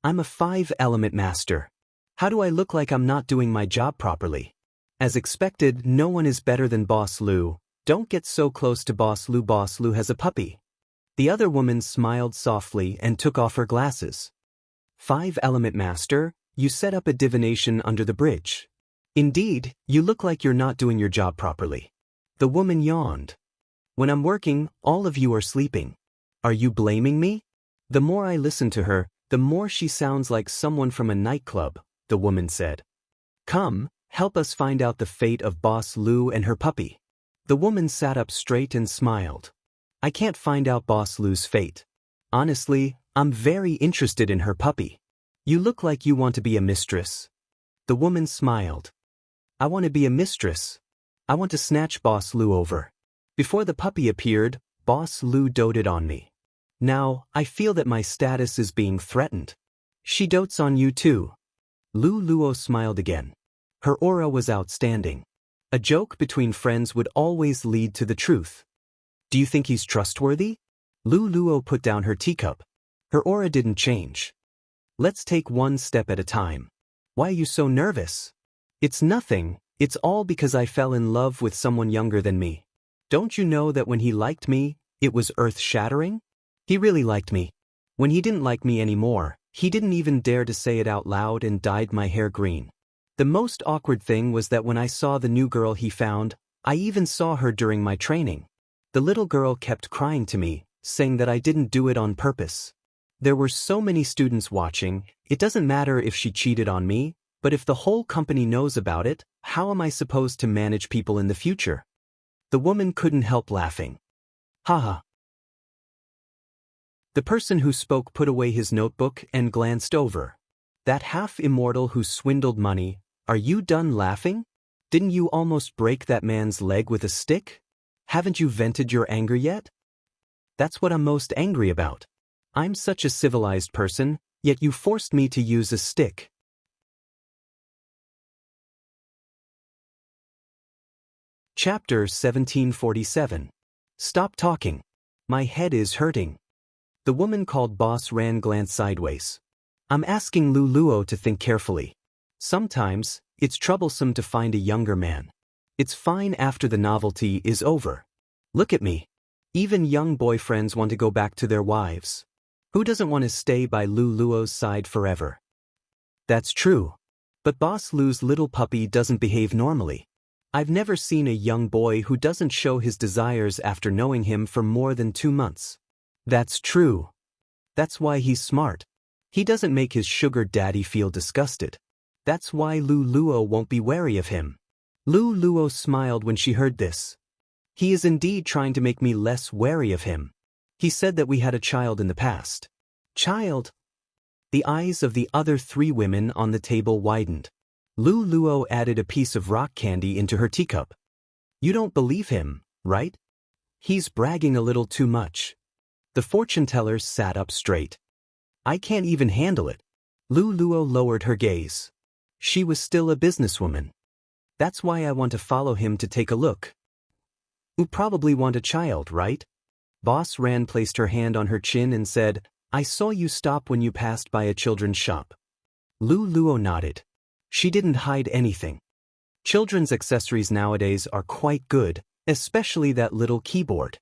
I'm a 5-element master. How do I look like I'm not doing my job properly? As expected, no one is better than Boss Lu. Don't get so close to Boss Lu. Boss Lu has a puppy. The other woman smiled softly and took off her glasses. 5-element master, you set up a divination under the bridge. Indeed, you look like you're not doing your job properly. The woman yawned. When I'm working, all of you are sleeping. Are you blaming me? The more I listen to her, the more she sounds like someone from a nightclub, the woman said. Come, help us find out the fate of Boss Lu and her puppy. The woman sat up straight and smiled. I can't find out Boss Lu's fate. Honestly, I'm very interested in her puppy. You look like you want to be a mistress. The woman smiled. I want to be a mistress. I want to snatch Boss Lu over. Before the puppy appeared, Boss Lu doted on me. Now, I feel that my status is being threatened. She dotes on you too. Luo smiled again. Her aura was outstanding. A joke between friends would always lead to the truth. Do you think he's trustworthy? Luo put down her teacup. Her aura didn't change. Let's take one step at a time. Why are you so nervous? It's nothing, it's all because I fell in love with someone younger than me. Don't you know that when he liked me, it was earth-shattering? He really liked me. When he didn't like me anymore, he didn't even dare to say it out loud and dyed my hair green. The most awkward thing was that when I saw the new girl he found, I even saw her during my training. The little girl kept crying to me, saying that I didn't do it on purpose. There were so many students watching, it doesn't matter if she cheated on me, but if the whole company knows about it, how am I supposed to manage people in the future? The woman couldn't help laughing. Haha. The person who spoke put away his notebook and glanced over. That half-immortal who swindled money, are you done laughing? Didn't you almost break that man's leg with a stick? Haven't you vented your anger yet? That's what I'm most angry about. I'm such a civilized person, yet you forced me to use a stick. Chapter 1747. Stop talking. My head is hurting. The woman called Boss Ran glanced sideways. I'm asking Luo to think carefully. Sometimes, it's troublesome to find a younger man. It's fine after the novelty is over. Look at me. Even young boyfriends want to go back to their wives. Who doesn't want to stay by Lu Luo's side forever? That's true. But Boss Lu's little puppy doesn't behave normally. I've never seen a young boy who doesn't show his desires after knowing him for more than 2 months. That's true. That's why he's smart. He doesn't make his sugar daddy feel disgusted. That's why Lu Luo won't be wary of him. Lu Luo smiled when she heard this. He is indeed trying to make me less wary of him. He said that we had a child in the past. Child? The eyes of the other 3 women on the table widened. Lu Luo added a piece of rock candy into her teacup. You don't believe him, right? He's bragging a little too much. The fortune teller sat up straight. I can't even handle it. Lu Luo lowered her gaze. She was still a businesswoman. That's why I want to follow him to take a look. You probably want a child, right? Boss Ran placed her hand on her chin and said, I saw you stop when you passed by a children's shop. Lu Luo nodded. She didn't hide anything. Children's accessories nowadays are quite good, especially that little keyboard.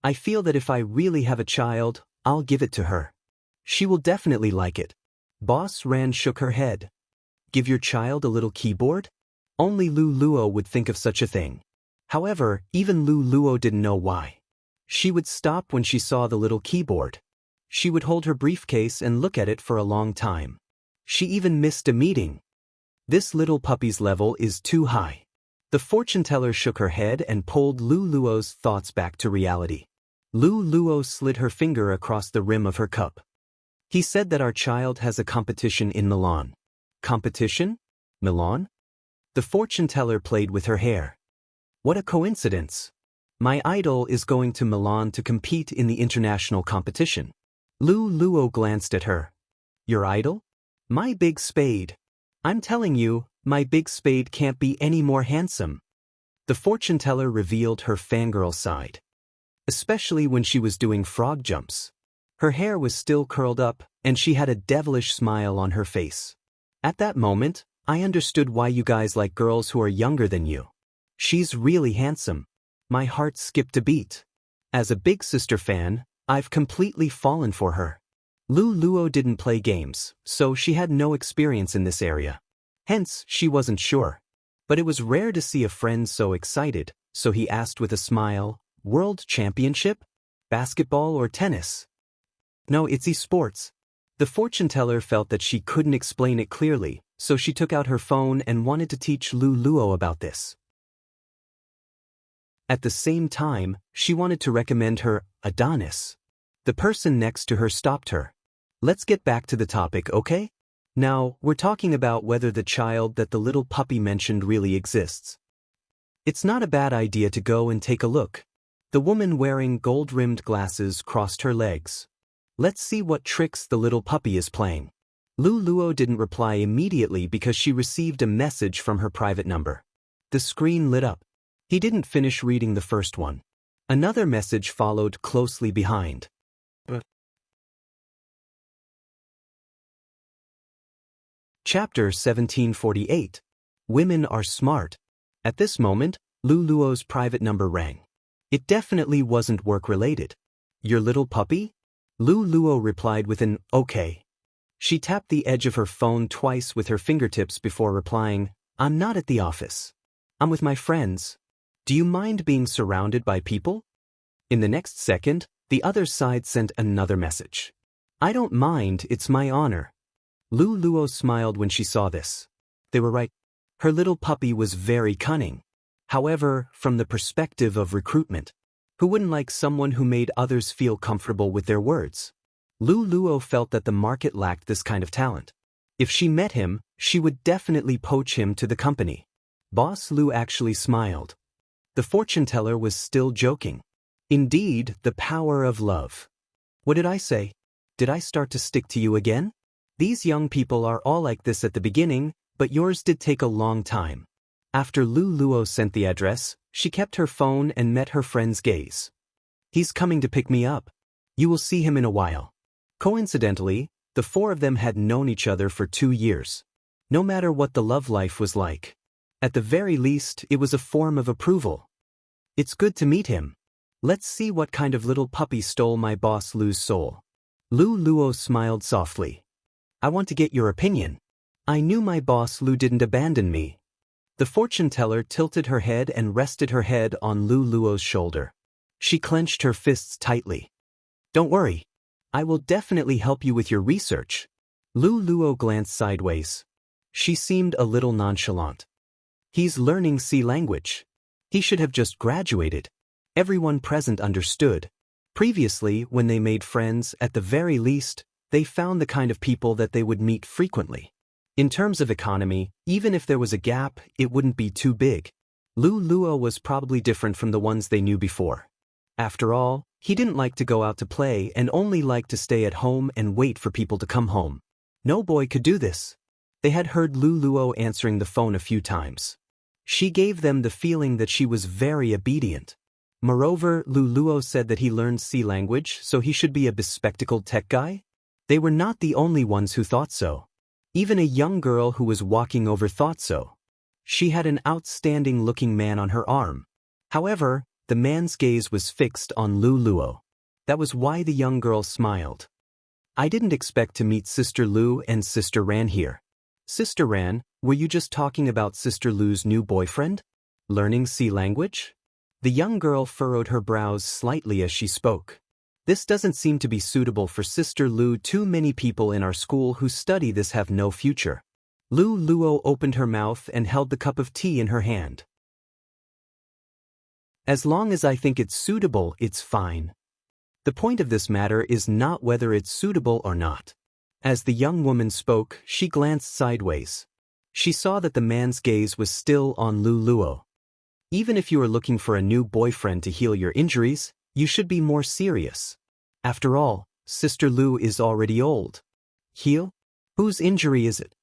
I feel that if I really have a child, I'll give it to her. She will definitely like it. Boss Ran shook her head. Give your child a little keyboard? Only Lu Luo would think of such a thing. However, even Lu Luo didn't know why. She would stop when she saw the little keyboard. She would hold her briefcase and look at it for a long time. She even missed a meeting. This little puppy's level is too high. The fortune teller shook her head and pulled Lu Luo's thoughts back to reality. Lu Luo slid her finger across the rim of her cup. He said that our child has a competition in Milan. Competition? Milan? The fortune teller played with her hair. What a coincidence. My idol is going to Milan to compete in the international competition. Lu Luo glanced at her. Your idol? My big spade. I'm telling you, my big spade can't be any more handsome. The fortune teller revealed her fangirl side. Especially when she was doing frog jumps. Her hair was still curled up, and she had a devilish smile on her face. At that moment, I understood why you guys like girls who are younger than you. She's really handsome. My heart skipped a beat. As a big sister fan, I've completely fallen for her. Lu Luo didn't play games, so she had no experience in this area. Hence, she wasn't sure. But it was rare to see a friend so excited, so he asked with a smile, World Championship? Basketball or tennis? No, it's esports. The fortune teller felt that she couldn't explain it clearly, so she took out her phone and wanted to teach Lu Luo about this. At the same time, she wanted to recommend her Adonis. The person next to her stopped her. Let's get back to the topic, okay? Now, we're talking about whether the child that the little puppy mentioned really exists. It's not a bad idea to go and take a look. The woman wearing gold-rimmed glasses crossed her legs. Let's see what tricks the little puppy is playing. Lu Luo didn't reply immediately because she received a message from her private number. The screen lit up. He didn't finish reading the first one. Another message followed closely behind. Chapter 1748. Women are smart. At this moment, Lu Luo's private number rang. It definitely wasn't work-related. Your little puppy? Lu Luo replied with an okay. She tapped the edge of her phone twice with her fingertips before replying, I'm not at the office. I'm with my friends. Do you mind being surrounded by people? In the next second, the other side sent another message. I don't mind, it's my honor. Lu Luo smiled when she saw this. They were right. Her little puppy was very cunning. However, from the perspective of recruitment, who wouldn't like someone who made others feel comfortable with their words? Lu Luo felt that the market lacked this kind of talent. If she met him, she would definitely poach him to the company. Boss Lu actually smiled. The fortune teller was still joking. Indeed, the power of love. What did I say? Did I start to stick to you again? These young people are all like this at the beginning, but yours did take a long time. After Lu Luo sent the address, she kept her phone and met her friend's gaze. He's coming to pick me up. You will see him in a while. Coincidentally, the 4 of them had known each other for 2 years. No matter what the love life was like. At the very least, it was a form of approval. It's good to meet him. Let's see what kind of little puppy stole my boss Lu's soul. Lu Luo smiled softly. I want to get your opinion. I knew my boss Lu didn't abandon me. The fortune teller tilted her head and rested her head on Lu Luo's shoulder. She clenched her fists tightly. Don't worry. I will definitely help you with your research. Lu Luo glanced sideways. She seemed a little nonchalant. He's learning C language. He should have just graduated. Everyone present understood. Previously, when they made friends, at the very least, they found the kind of people that they would meet frequently. In terms of economy, even if there was a gap, it wouldn't be too big. Lu Luo was probably different from the ones they knew before. After all, he didn't like to go out to play and only liked to stay at home and wait for people to come home. No boy could do this. They had heard Lu Luo answering the phone a few times. She gave them the feeling that she was very obedient. Moreover, Lu Luo said that he learned C language, so he should be a bespectacled tech guy? They were not the only ones who thought so. Even a young girl who was walking over thought so. She had an outstanding-looking man on her arm. However, the man's gaze was fixed on Lu Luo. That was why the young girl smiled. I didn't expect to meet Sister Lu and Sister Ran here. Sister Ran, were you just talking about Sister Lu's new boyfriend? Learning C language? The young girl furrowed her brows slightly as she spoke. This doesn't seem to be suitable for Sister Lu. Too many people in our school who study this have no future. Lu Luo opened her mouth and held the cup of tea in her hand. As long as I think it's suitable, it's fine. The point of this matter is not whether it's suitable or not. As the young woman spoke, she glanced sideways. She saw that the man's gaze was still on Lu Luo. Even if you are looking for a new boyfriend to heal your injuries, you should be more serious. After all, Sister Lu is already old. Heal? Whose injury is it?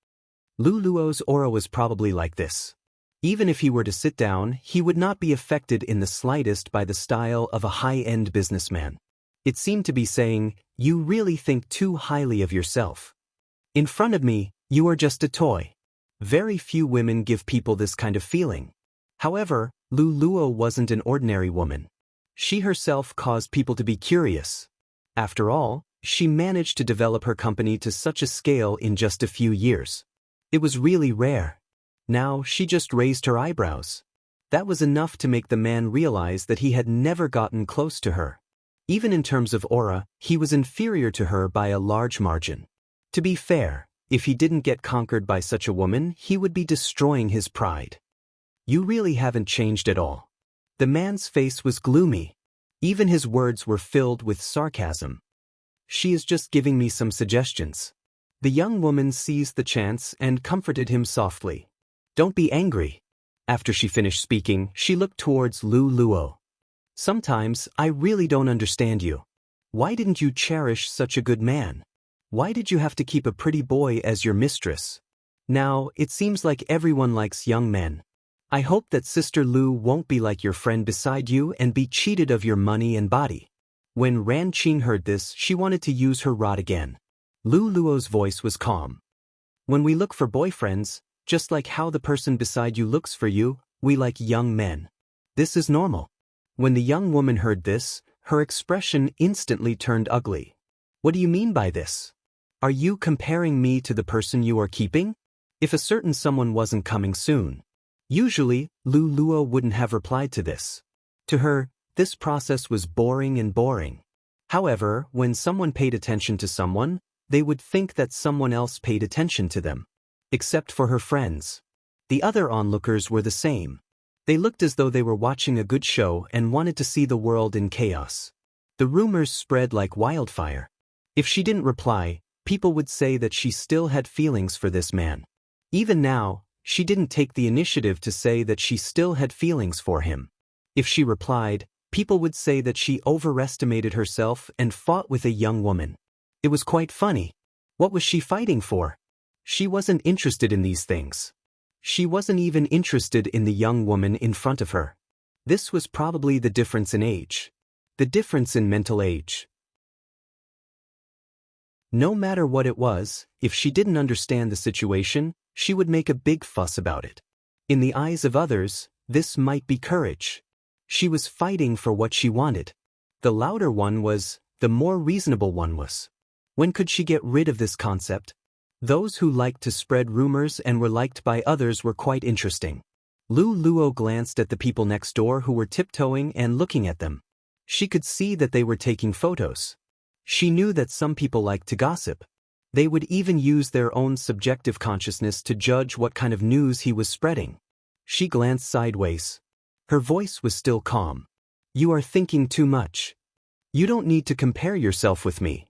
Lu Luo's aura was probably like this. Even if he were to sit down, he would not be affected in the slightest by the style of a high-end businessman. It seemed to be saying, you really think too highly of yourself. In front of me, you are just a toy. Very few women give people this kind of feeling. However, Lu Luo wasn't an ordinary woman. She herself caused people to be curious. After all, she managed to develop her company to such a scale in just a few years. It was really rare. Now, she just raised her eyebrows. That was enough to make the man realize that he had never gotten close to her. Even in terms of aura, he was inferior to her by a large margin. To be fair, if he didn't get conquered by such a woman, he would be destroying his pride. You really haven't changed at all. The man's face was gloomy. Even his words were filled with sarcasm. She is just giving me some suggestions. The young woman seized the chance and comforted him softly. Don't be angry. After she finished speaking, she looked towards Lu Luo. Sometimes, I really don't understand you. Why didn't you cherish such a good man? Why did you have to keep a pretty boy as your mistress? Now, it seems like everyone likes young men. I hope that Sister Lu won't be like your friend beside you and be cheated of your money and body. When Ran Qing heard this, she wanted to use her rod again. Lu Luo's voice was calm. When we look for boyfriends, just like how the person beside you looks for you, we like young men. This is normal. When the young woman heard this, her expression instantly turned ugly. What do you mean by this? Are you comparing me to the person you are keeping? If a certain someone wasn't coming soon. Usually, Lu Luo wouldn't have replied to this. To her, this process was boring and boring. However, when someone paid attention to someone, they would think that someone else paid attention to them. Except for her friends. The other onlookers were the same. They looked as though they were watching a good show and wanted to see the world in chaos. The rumors spread like wildfire. If she didn't reply, people would say that she still had feelings for this man. Even now, she didn't take the initiative to say that she still had feelings for him. If she replied, people would say that she overestimated herself and fought with a young woman. It was quite funny. What was she fighting for? She wasn't interested in these things. She wasn't even interested in the young woman in front of her. This was probably the difference in age. The difference in mental age. No matter what it was, if she didn't understand the situation, she would make a big fuss about it. In the eyes of others, this might be courage. She was fighting for what she wanted. The louder one was, the more reasonable one was. When could she get rid of this concept? Those who liked to spread rumors and were liked by others were quite interesting. Lu Luo glanced at the people next door who were tiptoeing and looking at them. She could see that they were taking photos. She knew that some people liked to gossip. They would even use their own subjective consciousness to judge what kind of news he was spreading. She glanced sideways. Her voice was still calm. "You are thinking too much. You don't need to compare yourself with me."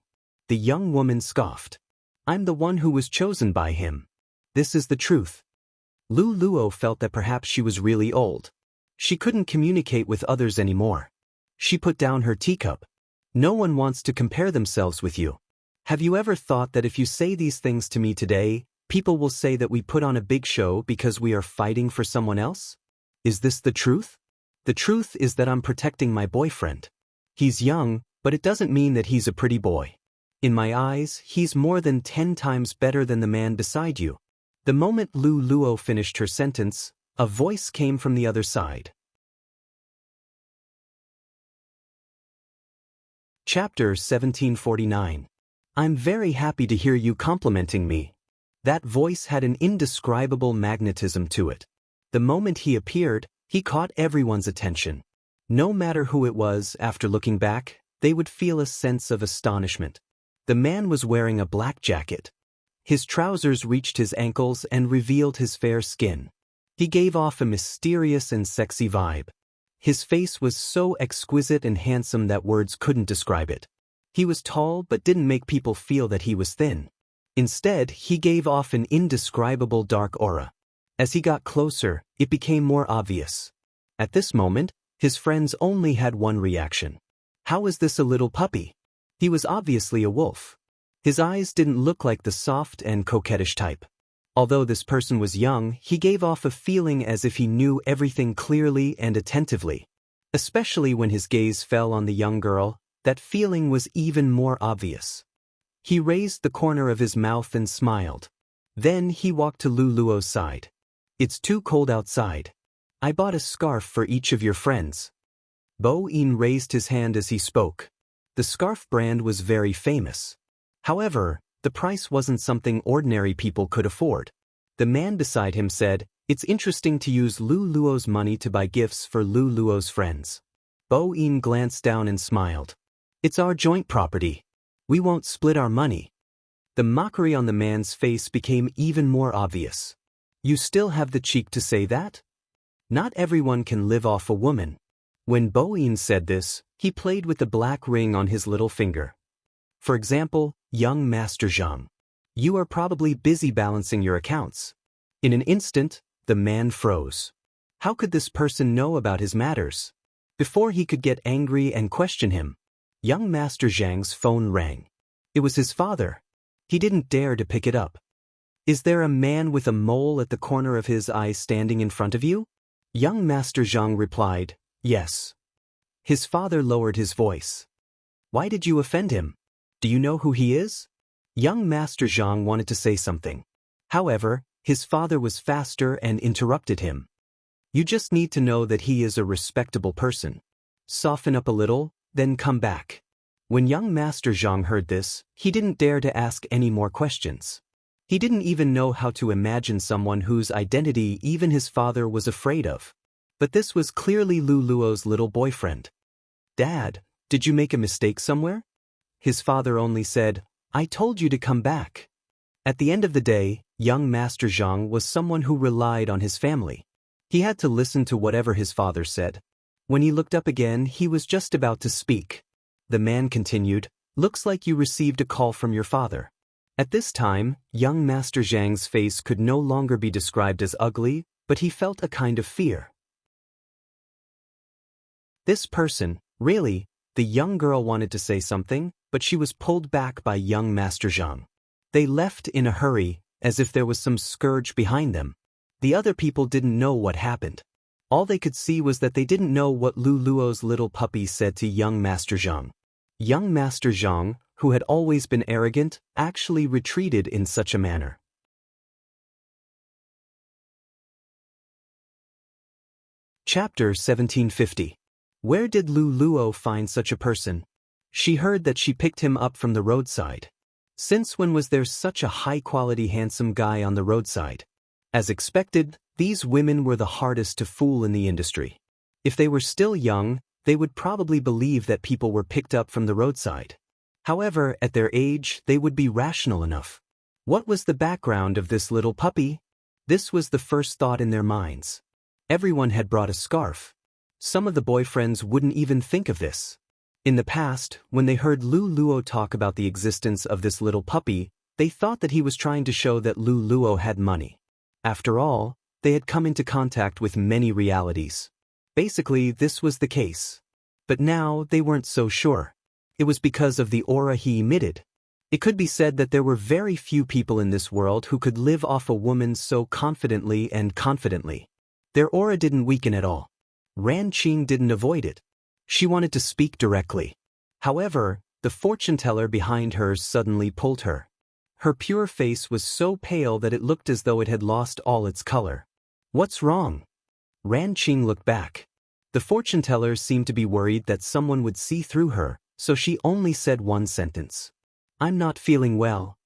The young woman scoffed. "I'm the one who was chosen by him. This is the truth." Lu Luo felt that perhaps she was really old. She couldn't communicate with others anymore. She put down her teacup. "No one wants to compare themselves with you. Have you ever thought that if you say these things to me today, people will say that we put on a big show because we are fighting for someone else? Is this the truth? The truth is that I'm protecting my boyfriend. He's young, but it doesn't mean that he's a pretty boy. In my eyes, he's more than 10 times better than the man beside you." The moment Lu Luo finished her sentence, a voice came from the other side. Chapter 1749. "I'm very happy to hear you complimenting me." That voice had an indescribable magnetism to it. The moment he appeared, he caught everyone's attention. No matter who it was, after looking back, they would feel a sense of astonishment. The man was wearing a black jacket. His trousers reached his ankles and revealed his fair skin. He gave off a mysterious and sexy vibe. His face was so exquisite and handsome that words couldn't describe it. He was tall but didn't make people feel that he was thin. Instead, he gave off an indescribable dark aura. As he got closer, it became more obvious. At this moment, his friends only had one reaction. How is this a little puppy? He was obviously a wolf. His eyes didn't look like the soft and coquettish type. Although this person was young, he gave off a feeling as if he knew everything clearly and attentively. Especially when his gaze fell on the young girl, that feeling was even more obvious. He raised the corner of his mouth and smiled. Then he walked to Lu Luo's side. "It's too cold outside. I bought a scarf for each of your friends." Bo Yin raised his hand as he spoke. The scarf brand was very famous. However, the price wasn't something ordinary people could afford. The man beside him said, "It's interesting to use Lu Luo's money to buy gifts for Lu Luo's friends." Bo Yin glanced down and smiled. "It's our joint property. We won't split our money." The mockery on the man's face became even more obvious. "You still have the cheek to say that? Not everyone can live off a woman." When Bo Yin said this, he played with the black ring on his little finger. "For example, young Master Zhang. You are probably busy balancing your accounts." In an instant, the man froze. How could this person know about his matters? Before he could get angry and question him, young Master Zhang's phone rang. It was his father. He didn't dare to pick it up. "Is there a man with a mole at the corner of his eye standing in front of you?" Young Master Zhang replied, "Yes." His father lowered his voice. "Why did you offend him? Do you know who he is?" Young Master Zhang wanted to say something. However, his father was faster and interrupted him. "You just need to know that he is a respectable person. Soften up a little, then come back." When young Master Zhang heard this, he didn't dare to ask any more questions. He didn't even know how to imagine someone whose identity even his father was afraid of. But this was clearly Lu Luo's little boyfriend. "Dad, did you make a mistake somewhere?" His father only said, "I told you to come back." At the end of the day, young Master Zhang was someone who relied on his family. He had to listen to whatever his father said. When he looked up again, he was just about to speak. The man continued, "Looks like you received a call from your father." At this time, young Master Zhang's face could no longer be described as ugly, but he felt a kind of fear. This person, really, the young girl wanted to say something, but she was pulled back by young Master Zhang. They left in a hurry, as if there was some scourge behind them. The other people didn't know what happened. All they could see was that they didn't know what Lu Luo's little puppy said to young Master Zhang. Young Master Zhang, who had always been arrogant, actually retreated in such a manner. Chapter 1750. Where did Lu Luo find such a person? She heard that she picked him up from the roadside. Since when was there such a high-quality handsome guy on the roadside? As expected, these women were the hardest to fool in the industry. If they were still young, they would probably believe that people were picked up from the roadside. However, at their age, they would be rational enough. What was the background of this little puppy? This was the first thought in their minds. Everyone had brought a scarf. Some of the boyfriends wouldn't even think of this. In the past, when they heard Lu Luo talk about the existence of this little puppy, they thought that he was trying to show that Lu Luo had money. After all, they had come into contact with many realities. Basically, this was the case. But now, they weren't so sure. It was because of the aura he emitted. It could be said that there were very few people in this world who could live off a woman so confidently and confidently. Their aura didn't weaken at all. Ran Qing didn't avoid it. She wanted to speak directly. However, the fortune-teller behind her suddenly pulled her. Her pure face was so pale that it looked as though it had lost all its color. What's wrong? Ran Qing looked back. The fortune-teller seemed to be worried that someone would see through her, so she only said one sentence. I'm not feeling well.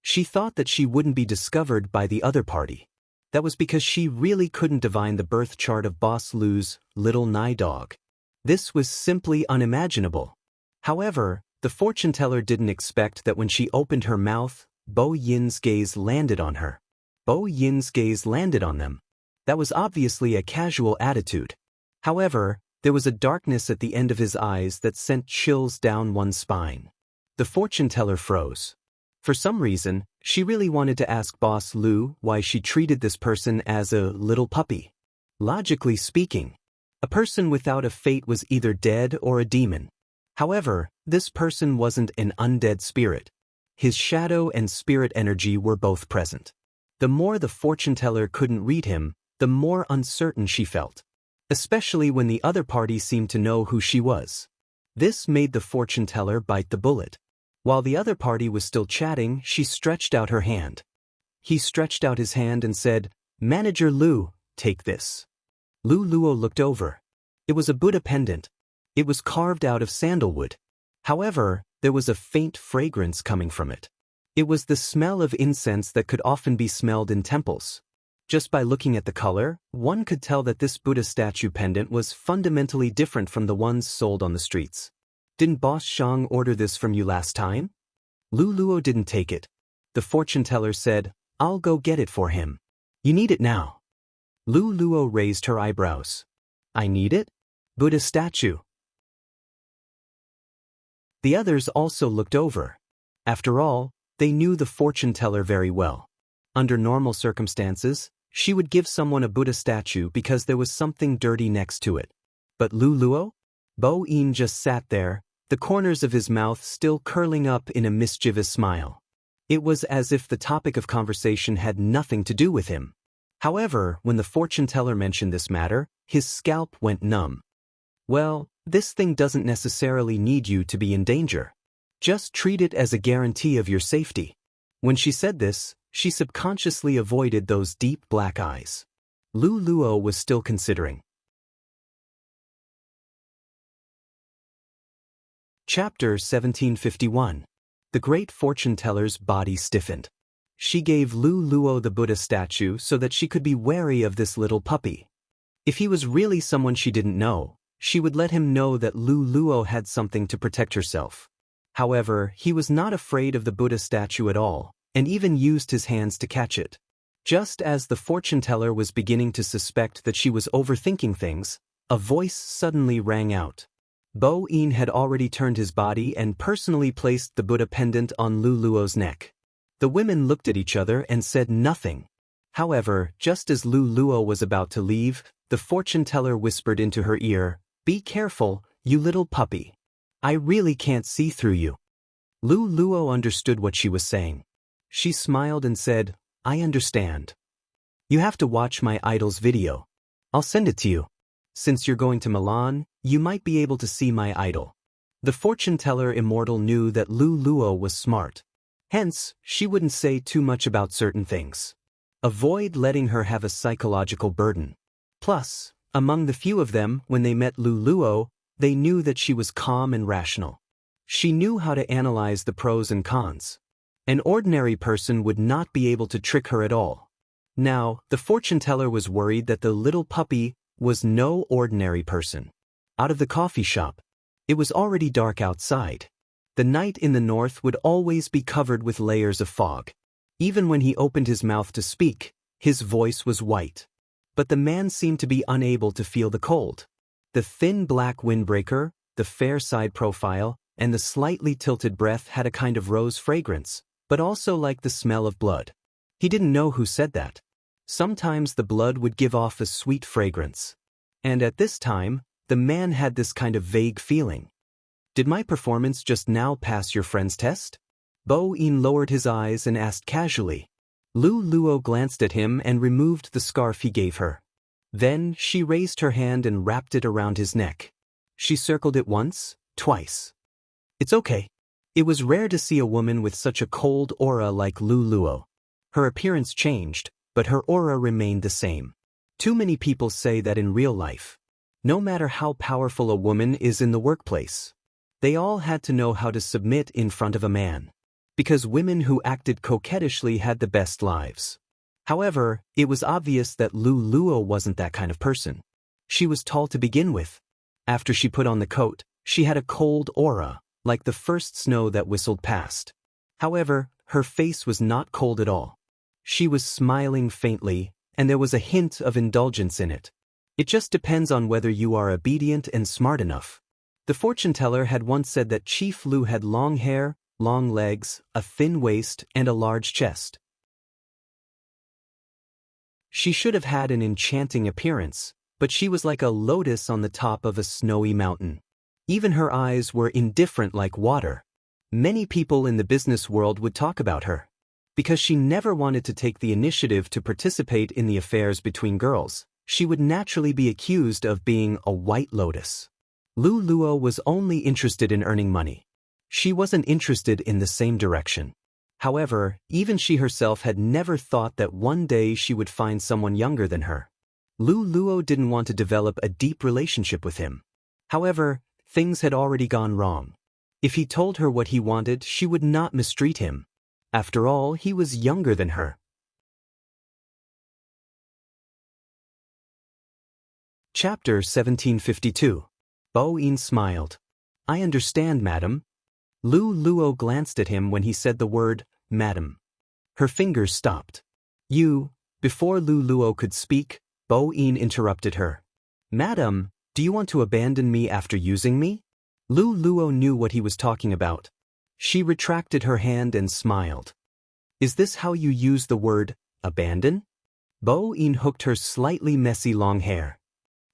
She thought that she wouldn't be discovered by the other party. That was because she really couldn't divine the birth chart of Boss Lu's little nigh dog. This was simply unimaginable. However, the fortune-teller didn't expect that when she opened her mouth, Bo Yin's gaze landed on her. Bo Yin's gaze landed on them. That was obviously a casual attitude. However, there was a darkness at the end of his eyes that sent chills down one's spine. The fortune-teller froze. For some reason, she really wanted to ask Boss Lu why she treated this person as a little puppy. Logically speaking, a person without a fate was either dead or a demon. However, this person wasn't an undead spirit. His shadow and spirit energy were both present. The more the fortune-teller couldn't read him, the more uncertain she felt. Especially when the other party seemed to know who she was. This made the fortune-teller bite the bullet. While the other party was still chatting, she stretched out her hand. He stretched out his hand and said, "Manager Lu, take this." Lu Luo looked over. It was a Buddha pendant. It was carved out of sandalwood. However, there was a faint fragrance coming from it. It was the smell of incense that could often be smelled in temples. Just by looking at the color, one could tell that this Buddha statue pendant was fundamentally different from the ones sold on the streets. Didn't Boss Shang order this from you last time? Lu Luo didn't take it. The fortune-teller said, "I'll go get it for him. You need it now." Lu Luo raised her eyebrows. "I need it? Buddha statue." The others also looked over. After all, they knew the fortune-teller very well. Under normal circumstances, she would give someone a Buddha statue because there was something dirty next to it. But Lu Luo? Bo Yin just sat there, the corners of his mouth still curling up in a mischievous smile. It was as if the topic of conversation had nothing to do with him. However, when the fortune-teller mentioned this matter, his scalp went numb. Well, this thing doesn't necessarily need you to be in danger. Just treat it as a guarantee of your safety. When she said this, she subconsciously avoided those deep black eyes. Lu Luo was still considering. Chapter 1751. The great fortune-teller's body stiffened. She gave Lu Luo the Buddha statue so that she could be wary of this little puppy. If he was really someone she didn't know, she would let him know that Lu Luo had something to protect herself. However, he was not afraid of the Buddha statue at all, and even used his hands to catch it. Just as the fortune-teller was beginning to suspect that she was overthinking things, a voice suddenly rang out. Bo Yin had already turned his body and personally placed the Buddha pendant on Lu Luo's neck. The women looked at each other and said nothing. However, just as Lu Luo was about to leave, the fortune-teller whispered into her ear, "Be careful, you little puppy. I really can't see through you." Lu Luo understood what she was saying. She smiled and said, "I understand. You have to watch my idol's video. I'll send it to you. Since you're going to Milan, you might be able to see my idol." The fortune-teller immortal knew that Lu Luo was smart. Hence, she wouldn't say too much about certain things. Avoid letting her have a psychological burden. Plus, among the few of them, when they met Lu Luo, They knew that she was calm and rational. She knew how to analyze the pros and cons. An ordinary person would not be able to trick her at all. Now, the fortune teller was worried that the little puppy was no ordinary person. Out of the coffee shop. It was already dark outside. The night in the north would always be covered with layers of fog. Even when he opened his mouth to speak, his voice was white. But the man seemed to be unable to feel the cold. The thin black windbreaker, the fair side profile, and the slightly tilted breath had a kind of rose fragrance, but also like the smell of blood. He didn't know who said that. Sometimes the blood would give off a sweet fragrance. And at this time, the man had this kind of vague feeling. Did my performance just now pass your friend's test? Bo-in lowered his eyes and asked casually. Lu Luo glanced at him and removed the scarf he gave her. Then she raised her hand and wrapped it around his neck. She circled it once, twice. It's okay. It was rare to see a woman with such a cold aura like Lu Luo. Her appearance changed, but her aura remained the same. Too many people say that in real life. No matter how powerful a woman is in the workplace, they all had to know how to submit in front of a man. Because women who acted coquettishly had the best lives. However, it was obvious that Lu Luo wasn't that kind of person. She was tall to begin with. After she put on the coat, she had a cold aura, like the first snow that whistled past. However, her face was not cold at all. She was smiling faintly, and there was a hint of indulgence in it. It just depends on whether you are obedient and smart enough. The fortune teller had once said that Chief Lu had long hair, long legs, a thin waist, and a large chest. She should have had an enchanting appearance, but she was like a lotus on the top of a snowy mountain. Even her eyes were indifferent like water. Many people in the business world would talk about her. Because she never wanted to take the initiative to participate in the affairs between girls, she would naturally be accused of being a white lotus. Lu Luo was only interested in earning money. She wasn't interested in the same direction. However, even she herself had never thought that one day she would find someone younger than her. Lu Luo didn't want to develop a deep relationship with him. However, things had already gone wrong. If he told her what he wanted, she would not mistreat him. After all, he was younger than her. Chapter 1752. Bo-in smiled. I understand, madam. Lu Luo glanced at him when he said the word, madam. Her fingers stopped. Before Lu Luo could speak, Bo-in interrupted her. Madam, do you want to abandon me after using me? Lu Luo knew what he was talking about. She retracted her hand and smiled. Is this how you use the word, abandon? Bo-in hooked her slightly messy long hair.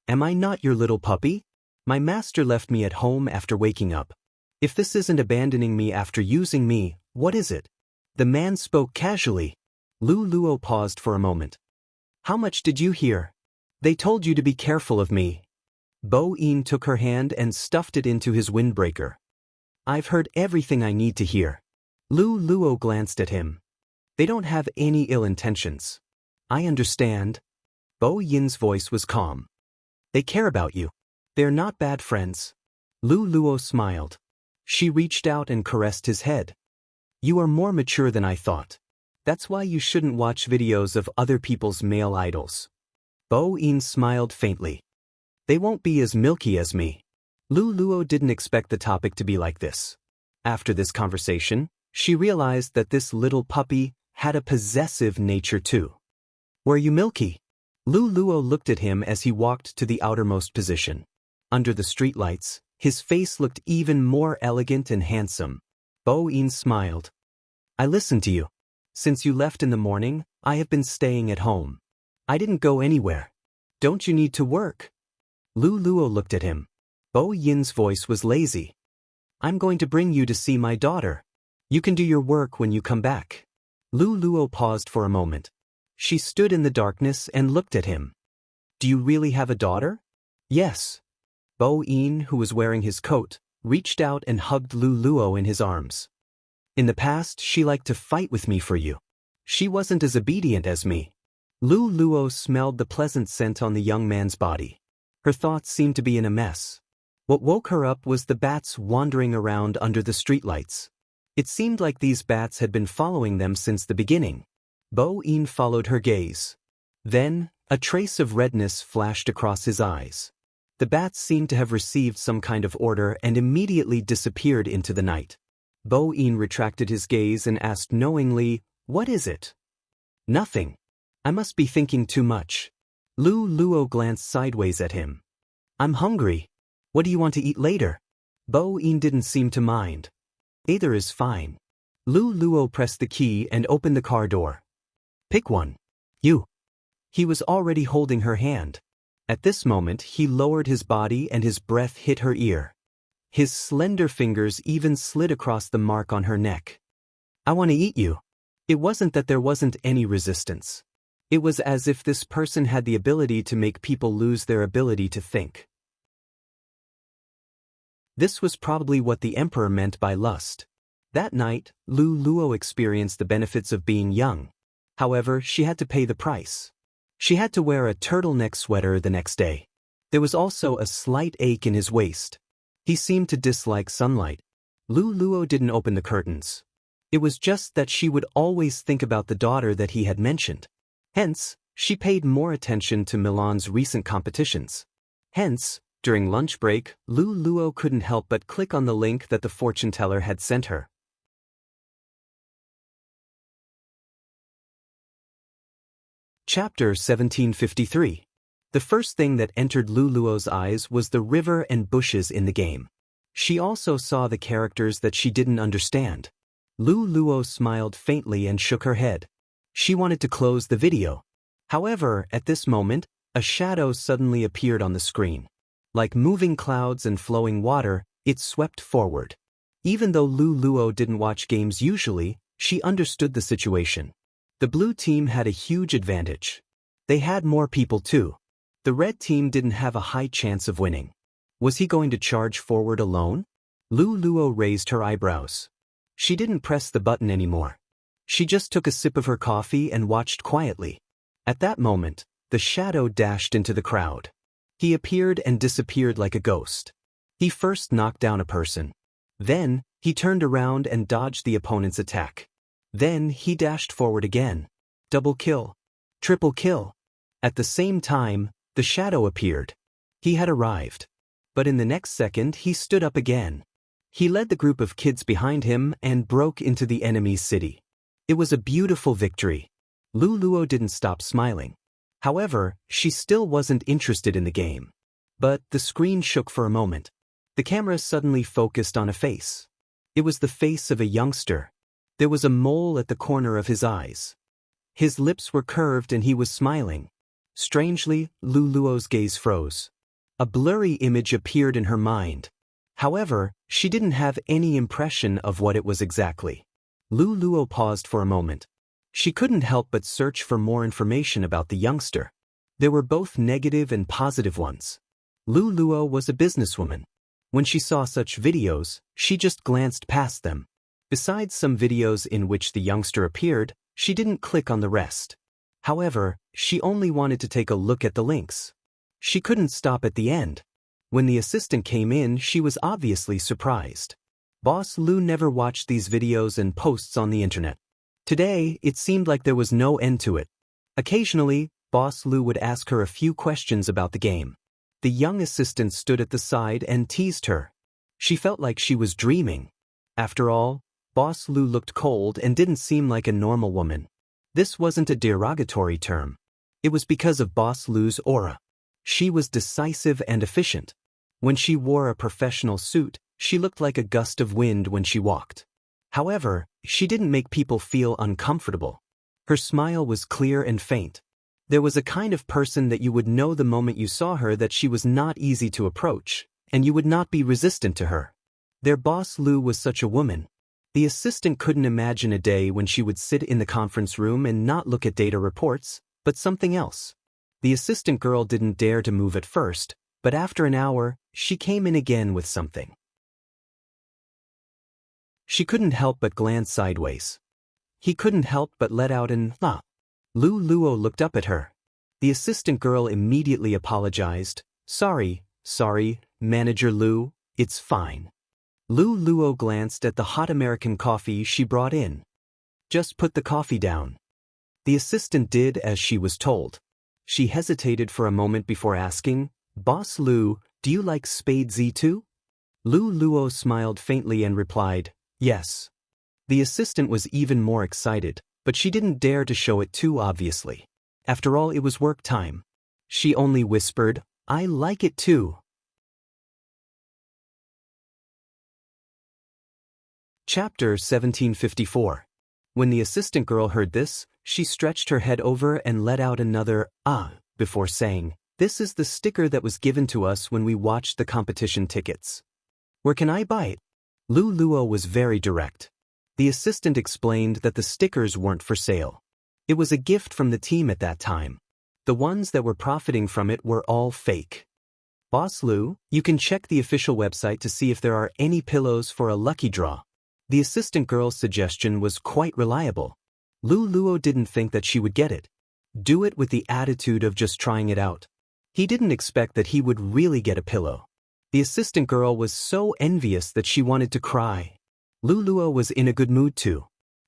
Am I not your little puppy? My master left me at home after waking up. If this isn't abandoning me after using me, what is it? The man spoke casually. Lu Luo paused for a moment. How much did you hear? They told you to be careful of me. Bo-in took her hand and stuffed it into his windbreaker. I've heard everything I need to hear. Lu Luo glanced at him. They don't have any ill intentions. I understand. Bo-yin's voice was calm. They care about you. They're not bad friends. Lu Luo smiled. She reached out and caressed his head. You are more mature than I thought. That's why you shouldn't watch videos of other people's male idols. Bo-in smiled faintly. They won't be as milky as me. Lu Luo didn't expect the topic to be like this. After this conversation, she realized that this little puppy had a possessive nature too. Were you milky? Lu Luo looked at him as he walked to the outermost position. Under the streetlights, his face looked even more elegant and handsome. Bo-in smiled. I listened to you. Since you left in the morning, I have been staying at home. I didn't go anywhere. Don't you need to work? Lu Luo looked at him. Bo-yin's voice was lazy. I'm going to bring you to see my daughter. You can do your work when you come back. Lu Luo paused for a moment. She stood in the darkness and looked at him. Do you really have a daughter? Yes. Bo-in, who was wearing his coat, reached out and hugged Lu Luo in his arms. In the past, she liked to fight with me for you. She wasn't as obedient as me. Lu Luo smelled the pleasant scent on the young man's body. Her thoughts seemed to be in a mess. What woke her up was the bats wandering around under the streetlights. It seemed like these bats had been following them since the beginning. Bo-in followed her gaze. Then, a trace of redness flashed across his eyes. The bats seemed to have received some kind of order and immediately disappeared into the night. Bo-in retracted his gaze and asked knowingly, "What is it?" "Nothing. I must be thinking too much." Lu Luo glanced sideways at him. "I'm hungry. What do you want to eat later?" Bo-in didn't seem to mind. "Either is fine." Lu Luo pressed the key and opened the car door. "Pick one. You." He was already holding her hand. At this moment he lowered his body and his breath hit her ear. His slender fingers even slid across the mark on her neck. "I want to eat you." It wasn't that there wasn't any resistance. It was as if this person had the ability to make people lose their ability to think. This was probably what the emperor meant by lust. That night, Lu Luo experienced the benefits of being young. However, she had to pay the price. She had to wear a turtleneck sweater the next day. There was also a slight ache in his waist. He seemed to dislike sunlight. Lu Luo didn't open the curtains. It was just that she would always think about the daughter that he had mentioned. Hence, she paid more attention to Milan's recent competitions. Hence, during lunch break, Lu Luo couldn't help but click on the link that the fortune teller had sent her. Chapter 1753. The first thing that entered Lu Luo's eyes was the river and bushes in the game. She also saw the characters that she didn't understand. Lu Luo smiled faintly and shook her head. She wanted to close the video. However, at this moment, a shadow suddenly appeared on the screen. Like moving clouds and flowing water, it swept forward. Even though Lu Luo didn't watch games usually, she understood the situation. The blue team had a huge advantage. They had more people too. The red team didn't have a high chance of winning. Was he going to charge forward alone? Lu Luo raised her eyebrows. She didn't press the button anymore. She just took a sip of her coffee and watched quietly. At that moment, the shadow dashed into the crowd. He appeared and disappeared like a ghost. He first knocked down a person. Then, he turned around and dodged the opponent's attack. Then, he dashed forward again. Double kill. Triple kill. At the same time, the shadow appeared. He had arrived. But in the next second, he stood up again. He led the group of kids behind him and broke into the enemy's city. It was a beautiful victory. Lu Luo didn't stop smiling. However, she still wasn't interested in the game. But the screen shook for a moment. The camera suddenly focused on a face. It was the face of a youngster. There was a mole at the corner of his eyes. His lips were curved and he was smiling. Strangely, Lu Luo's gaze froze. A blurry image appeared in her mind. However, she didn't have any impression of what it was exactly. Lu Luo paused for a moment. She couldn't help but search for more information about the youngster. There were both negative and positive ones. Lu Luo was a businesswoman. When she saw such videos, she just glanced past them. Besides some videos in which the youngster appeared, she didn't click on the rest. However, she only wanted to take a look at the links. She couldn't stop at the end. When the assistant came in, she was obviously surprised. Boss Lu never watched these videos and posts on the internet. Today, it seemed like there was no end to it. Occasionally, Boss Lu would ask her a few questions about the game. The young assistant stood at the side and teased her. She felt like she was dreaming. After all, Boss Lu looked cold and didn't seem like a normal woman. This wasn't a derogatory term. It was because of Boss Lu's aura. She was decisive and efficient. When she wore a professional suit, she looked like a gust of wind when she walked. However, she didn't make people feel uncomfortable. Her smile was clear and faint. There was a kind of person that you would know the moment you saw her that she was not easy to approach, and you would not be resistant to her. Their Boss Lu was such a woman. The assistant couldn't imagine a day when she would sit in the conference room and not look at data reports, but something else. The assistant girl didn't dare to move at first, but after an hour, she came in again with something. She couldn't help but glance sideways. He couldn't help but let out an "ah." Lu Luo looked up at her. The assistant girl immediately apologized. Sorry, Manager Lu, it's fine. Lu Luo glanced at the hot American coffee she brought in. Just put the coffee down. The assistant did as she was told. She hesitated for a moment before asking, Boss Lu, do you like Spade Z too? Lu Luo smiled faintly and replied, yes. The assistant was even more excited, but she didn't dare to show it too obviously. After all, it was work time. She only whispered, I like it too. Chapter 1754. When the assistant girl heard this, she stretched her head over and let out another, before saying, this is the sticker that was given to us when we watched the competition tickets. Where can I buy it? Lu Luo was very direct. The assistant explained that the stickers weren't for sale. It was a gift from the team at that time. The ones that were profiting from it were all fake. Boss Lu, you can check the official website to see if there are any pillows for a lucky draw. The assistant girl's suggestion was quite reliable. Lu Luo didn't think that she would get it. Do it with the attitude of just trying it out. He didn't expect that he would really get a pillow. The assistant girl was so envious that she wanted to cry. Lu Luo was in a good mood too.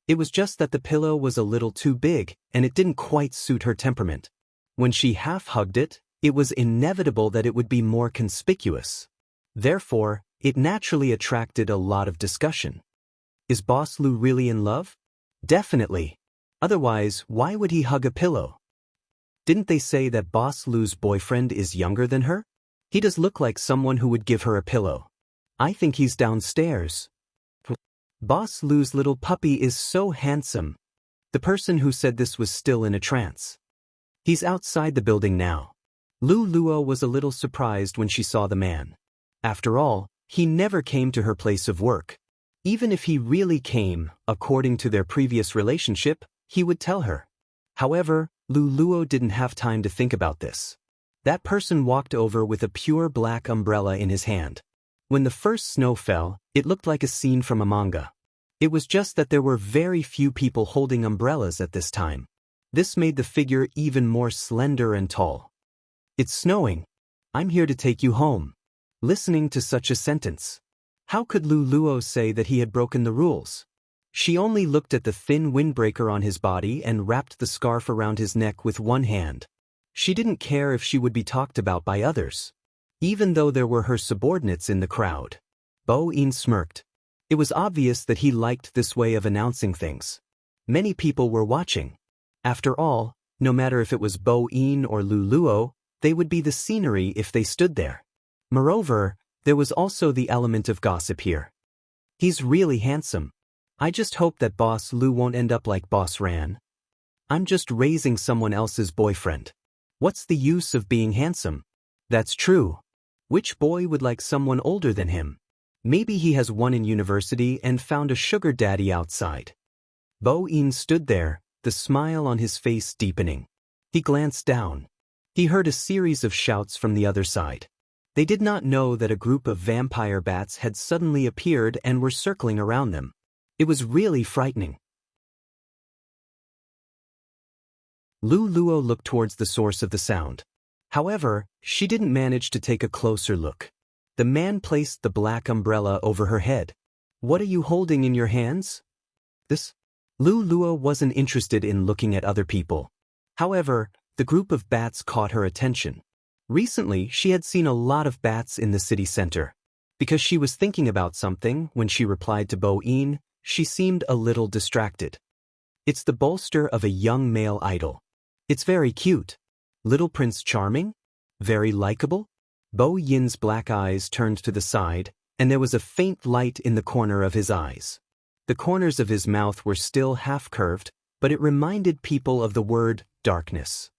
It was just that the pillow was a little too big, and it didn't quite suit her temperament. When she half-hugged it, it was inevitable that it would be more conspicuous. Therefore, it naturally attracted a lot of discussion. Is Boss Lu really in love? Definitely. Otherwise, why would he hug a pillow? Didn't they say that Boss Lu's boyfriend is younger than her? He does look like someone who would give her a pillow. I think he's downstairs. Boss Lu's little puppy is so handsome. The person who said this was still in a trance. He's outside the building now. Lu Luo was a little surprised when she saw the man. After all, he never came to her place of work. Even if he really came, according to their previous relationship, he would tell her. However, Lu Luo didn't have time to think about this. That person walked over with a pure black umbrella in his hand. When the first snow fell, it looked like a scene from a manga. It was just that there were very few people holding umbrellas at this time. This made the figure even more slender and tall. It's snowing. I'm here to take you home. Listening to such a sentence, how could Lu Luo say that he had broken the rules? She only looked at the thin windbreaker on his body and wrapped the scarf around his neck with one hand. She didn't care if she would be talked about by others, even though there were her subordinates in the crowd. Bo Yin smirked. It was obvious that he liked this way of announcing things. Many people were watching. After all, no matter if it was Bo Yin or Lu Luo, they would be the scenery if they stood there. Moreover, there was also the element of gossip here. He's really handsome. I just hope that Boss Lu won't end up like Boss Ran. I'm just raising someone else's boyfriend. What's the use of being handsome? That's true. Which boy would like someone older than him? Maybe he has one in university and found a sugar daddy outside. Bo Yin stood there, the smile on his face deepening. He glanced down. He heard a series of shouts from the other side. They did not know that a group of vampire bats had suddenly appeared and were circling around them. It was really frightening. Lu Luo looked towards the source of the sound. However, she didn't manage to take a closer look. The man placed the black umbrella over her head. What are you holding in your hands? This? Lu Luo wasn't interested in looking at other people. However, the group of bats caught her attention. Recently, she had seen a lot of bats in the city center. Because she was thinking about something, when she replied to Bo Yin, she seemed a little distracted. It's the bolster of a young male idol. It's very cute. Little Prince Charming? Very likable? Bo Yin's black eyes turned to the side, and there was a faint light in the corner of his eyes. The corners of his mouth were still half-curved, but it reminded people of the word darkness.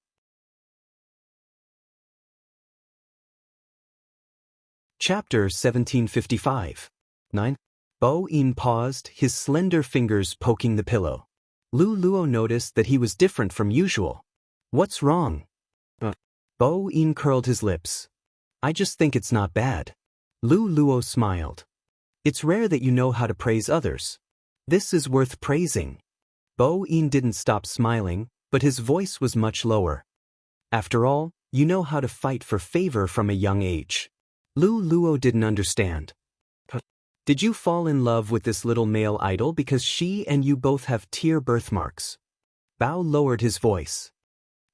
Chapter 1755. 9. Bo Yin paused, his slender fingers poking the pillow. Lu Luo noticed that he was different from usual. What's wrong? Bo Yin curled his lips. I just think it's not bad. Lu Luo smiled. It's rare that you know how to praise others. This is worth praising. Bo Yin didn't stop smiling, but his voice was much lower. After all, you know how to fight for favor from a young age. Lu Luo didn't understand. Did you fall in love with this little male idol because she and you both have tear birthmarks? Bao lowered his voice.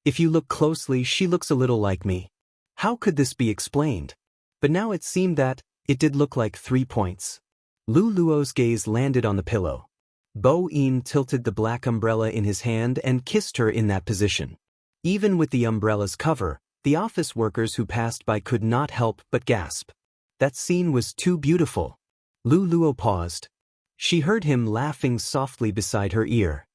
If you look closely, she looks a little like me. How could this be explained? But now it seemed that it did look like 3 points. Lu Luo's gaze landed on the pillow. Bo Yin tilted the black umbrella in his hand and kissed her in that position. Even with the umbrella's cover, the office workers who passed by could not help but gasp. That scene was too beautiful. Lu Luo paused. She heard him laughing softly beside her ear.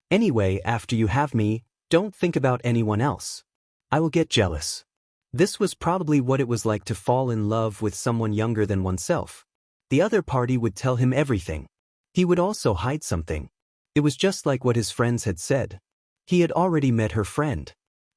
Anyway, after you have me, don't think about anyone else. I will get jealous. This was probably what it was like to fall in love with someone younger than oneself. The other party would tell him everything. He would also hide something. It was just like what his friends had said. He had already met her friend.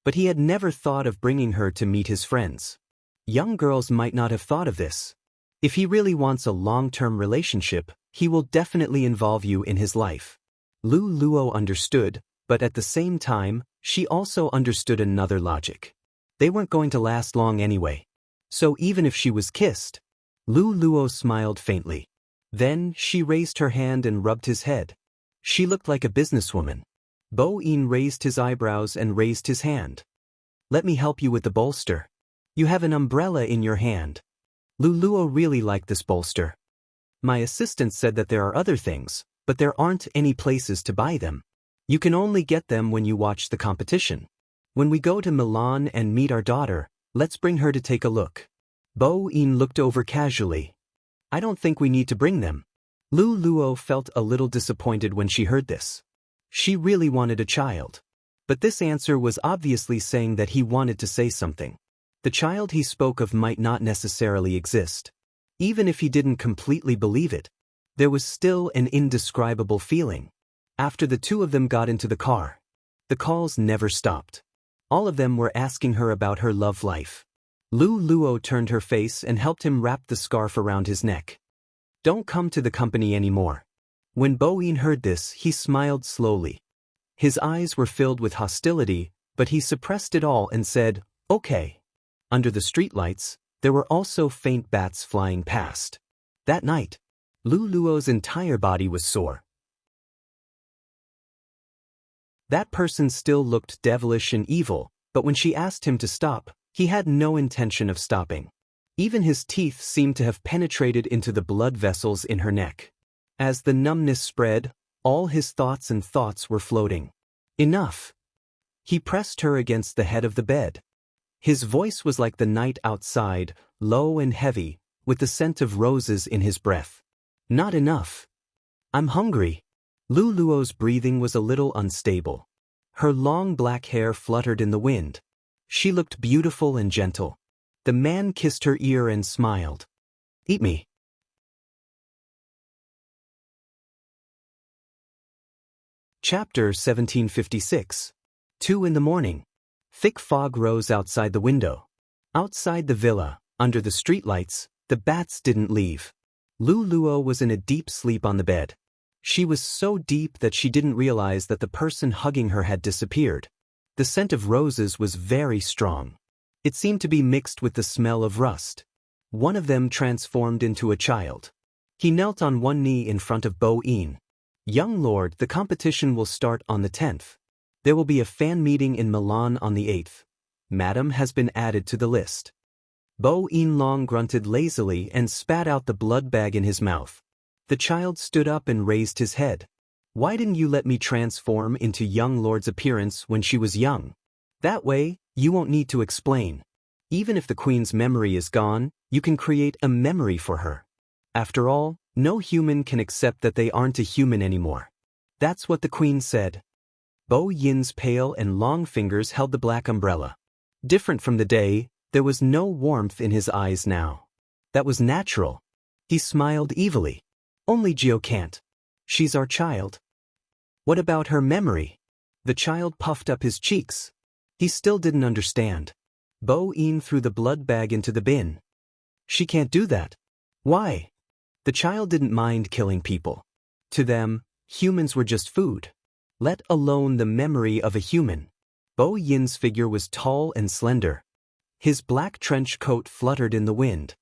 But he had never thought of bringing her to meet his friends. Young girls might not have thought of this. If he really wants a long-term relationship, he will definitely involve you in his life. Lu Luo understood, but at the same time, she also understood another logic. They weren't going to last long anyway. So even if she was kissed, Lu Luo smiled faintly. Then she raised her hand and rubbed his head. She looked like a businesswoman. Bo Yin raised his eyebrows and raised his hand. Let me help you with the bolster. You have an umbrella in your hand. Lu Luo really liked this bolster. My assistant said that there are other things, but there aren't any places to buy them. You can only get them when you watch the competition. When we go to Milan and meet our daughter, let's bring her to take a look. Bo Yin looked over casually. I don't think we need to bring them. Lu Luo felt a little disappointed when she heard this. She really wanted a child. But this answer was obviously saying that he wanted to say something. The child he spoke of might not necessarily exist. Even if he didn't completely believe it, there was still an indescribable feeling. After the two of them got into the car, the calls never stopped. All of them were asking her about her love life. Lu Luo turned her face and helped him wrap the scarf around his neck. Don't come to the company anymore. When Bo Yin heard this, he smiled slowly. His eyes were filled with hostility, but he suppressed it all and said, okay. Under the streetlights, there were also faint bats flying past. That night, Lu Luo's entire body was sore. That person still looked devilish and evil, but when she asked him to stop, he had no intention of stopping. Even his teeth seemed to have penetrated into the blood vessels in her neck. As the numbness spread, all his thoughts were floating. Enough. He pressed her against the head of the bed. His voice was like the night outside, low and heavy, with the scent of roses in his breath. Not enough. I'm hungry. Lu Luo's breathing was a little unstable. Her long black hair fluttered in the wind. She looked beautiful and gentle. The man kissed her ear and smiled. Eat me. Chapter 1756. 2 in the morning. Thick fog rose outside the window. Outside the villa, under the streetlights, the bats didn't leave. Lu Luo was in a deep sleep on the bed. She was so deep that she didn't realize that the person hugging her had disappeared. The scent of roses was very strong. It seemed to be mixed with the smell of rust. One of them transformed into a child. He knelt on one knee in front of Bo Yin. Young lord, the competition will start on the 10th. There will be a fan meeting in Milan on the 8th. Madam has been added to the list. Bo Yin Long grunted lazily and spat out the blood bag in his mouth. The child stood up and raised his head. Why didn't you let me transform into young lord's appearance when she was young? That way, you won't need to explain. Even if the queen's memory is gone, you can create a memory for her. After all, no human can accept that they aren't a human anymore. That's what the queen said. Bo Yin's pale and long fingers held the black umbrella. Different from the day, there was no warmth in his eyes now. That was natural. He smiled evilly. Only Gio can't. She's our child. What about her memory? The child puffed up his cheeks. He still didn't understand. Bo Yin threw the blood bag into the bin. She can't do that. Why? The child didn't mind killing people. To them, humans were just food. Let alone the memory of a human. Bo Yin's figure was tall and slender. His black trench coat fluttered in the wind.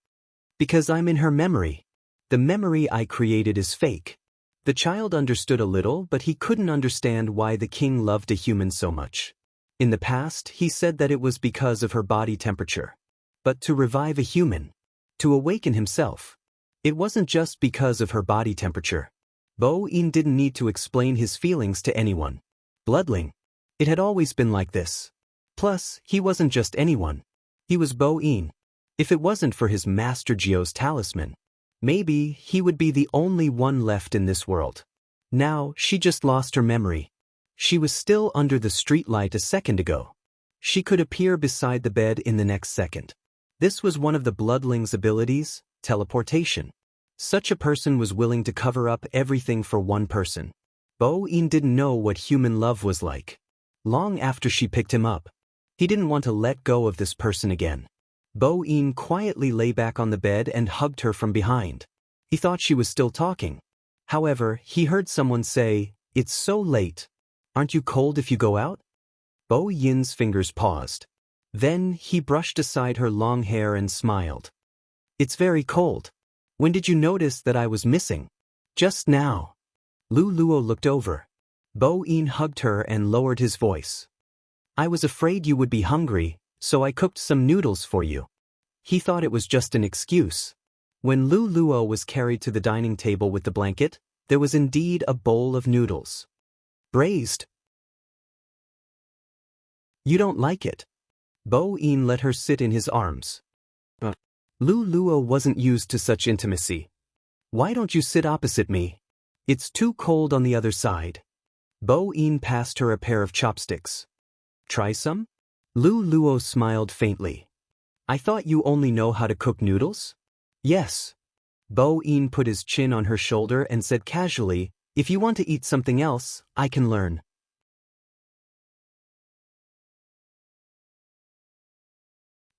Because I'm in her memory. The memory I created is fake. The child understood a little, but he couldn't understand why the king loved a human so much. In the past, he said that it was because of her body temperature. But to revive a human, to awaken himself, it wasn't just because of her body temperature. Bo-in didn't need to explain his feelings to anyone. Bloodling. It had always been like this. Plus, he wasn't just anyone. He was Bo-in. If it wasn't for his Master Geo's talisman, maybe he would be the only one left in this world. Now, she just lost her memory. She was still under the streetlight a second ago. She could appear beside the bed in the next second. This was one of the bloodling's abilities, teleportation. Such a person was willing to cover up everything for one person. Bo-in didn't know what human love was like. Long after she picked him up, he didn't want to let go of this person again. Bo-in quietly lay back on the bed and hugged her from behind. He thought she was still talking. However, he heard someone say, "It's so late. Aren't you cold if you go out?" Bo-yin's fingers paused. Then he brushed aside her long hair and smiled. "It's very cold. When did you notice that I was missing?" "Just now." Lu Luo looked over. Bo-in hugged her and lowered his voice. "I was afraid you would be hungry, so I cooked some noodles for you." He thought it was just an excuse. When Lu Luo was carried to the dining table with the blanket, there was indeed a bowl of noodles. "Braised. You don't like it." Bo-in let her sit in his arms. Lu Luo wasn't used to such intimacy. "Why don't you sit opposite me? It's too cold on the other side." Bo-in passed her a pair of chopsticks. "Try some?" Lu Luo smiled faintly. "I thought you only know how to cook noodles?" "Yes." Bo-in put his chin on her shoulder and said casually, "If you want to eat something else, I can learn."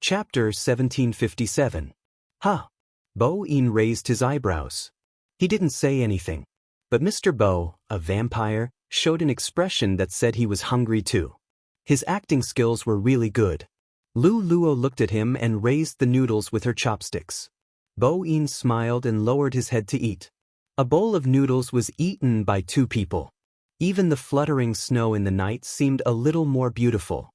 Chapter 1757. Huh. Bo-in raised his eyebrows. He didn't say anything. But Mr. Bo, a vampire, showed an expression that said he was hungry too. His acting skills were really good. Lu Luo looked at him and raised the noodles with her chopsticks. Bo-in smiled and lowered his head to eat. A bowl of noodles was eaten by two people. Even the fluttering snow in the night seemed a little more beautiful.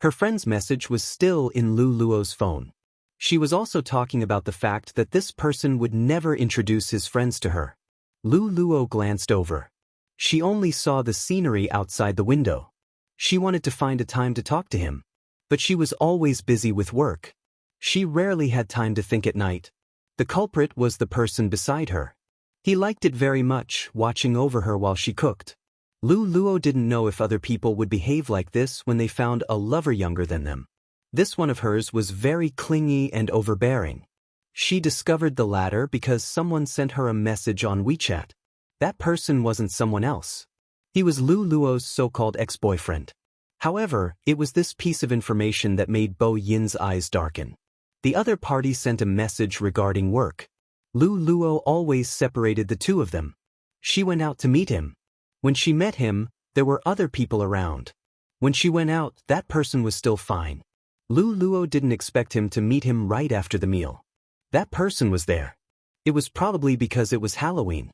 Her friend's message was still in Lu Luo's phone. She was also talking about the fact that this person would never introduce his friends to her. Lu Luo glanced over. She only saw the scenery outside the window. She wanted to find a time to talk to him. But she was always busy with work. She rarely had time to think at night. The culprit was the person beside her. He liked it very much, watching over her while she cooked. Lu Luo didn't know if other people would behave like this when they found a lover younger than them. This one of hers was very clingy and overbearing. She discovered the latter because someone sent her a message on WeChat. That person wasn't someone else. He was Lu Luo's so-called ex-boyfriend. However, it was this piece of information that made Bo Yin's eyes darken. The other party sent a message regarding work. Lu Luo always separated the two of them. She went out to meet him. When she met him, there were other people around. When she went out, that person was still fine. Lu Luo didn't expect him to meet him right after the meal. That person was there. It was probably because it was Halloween.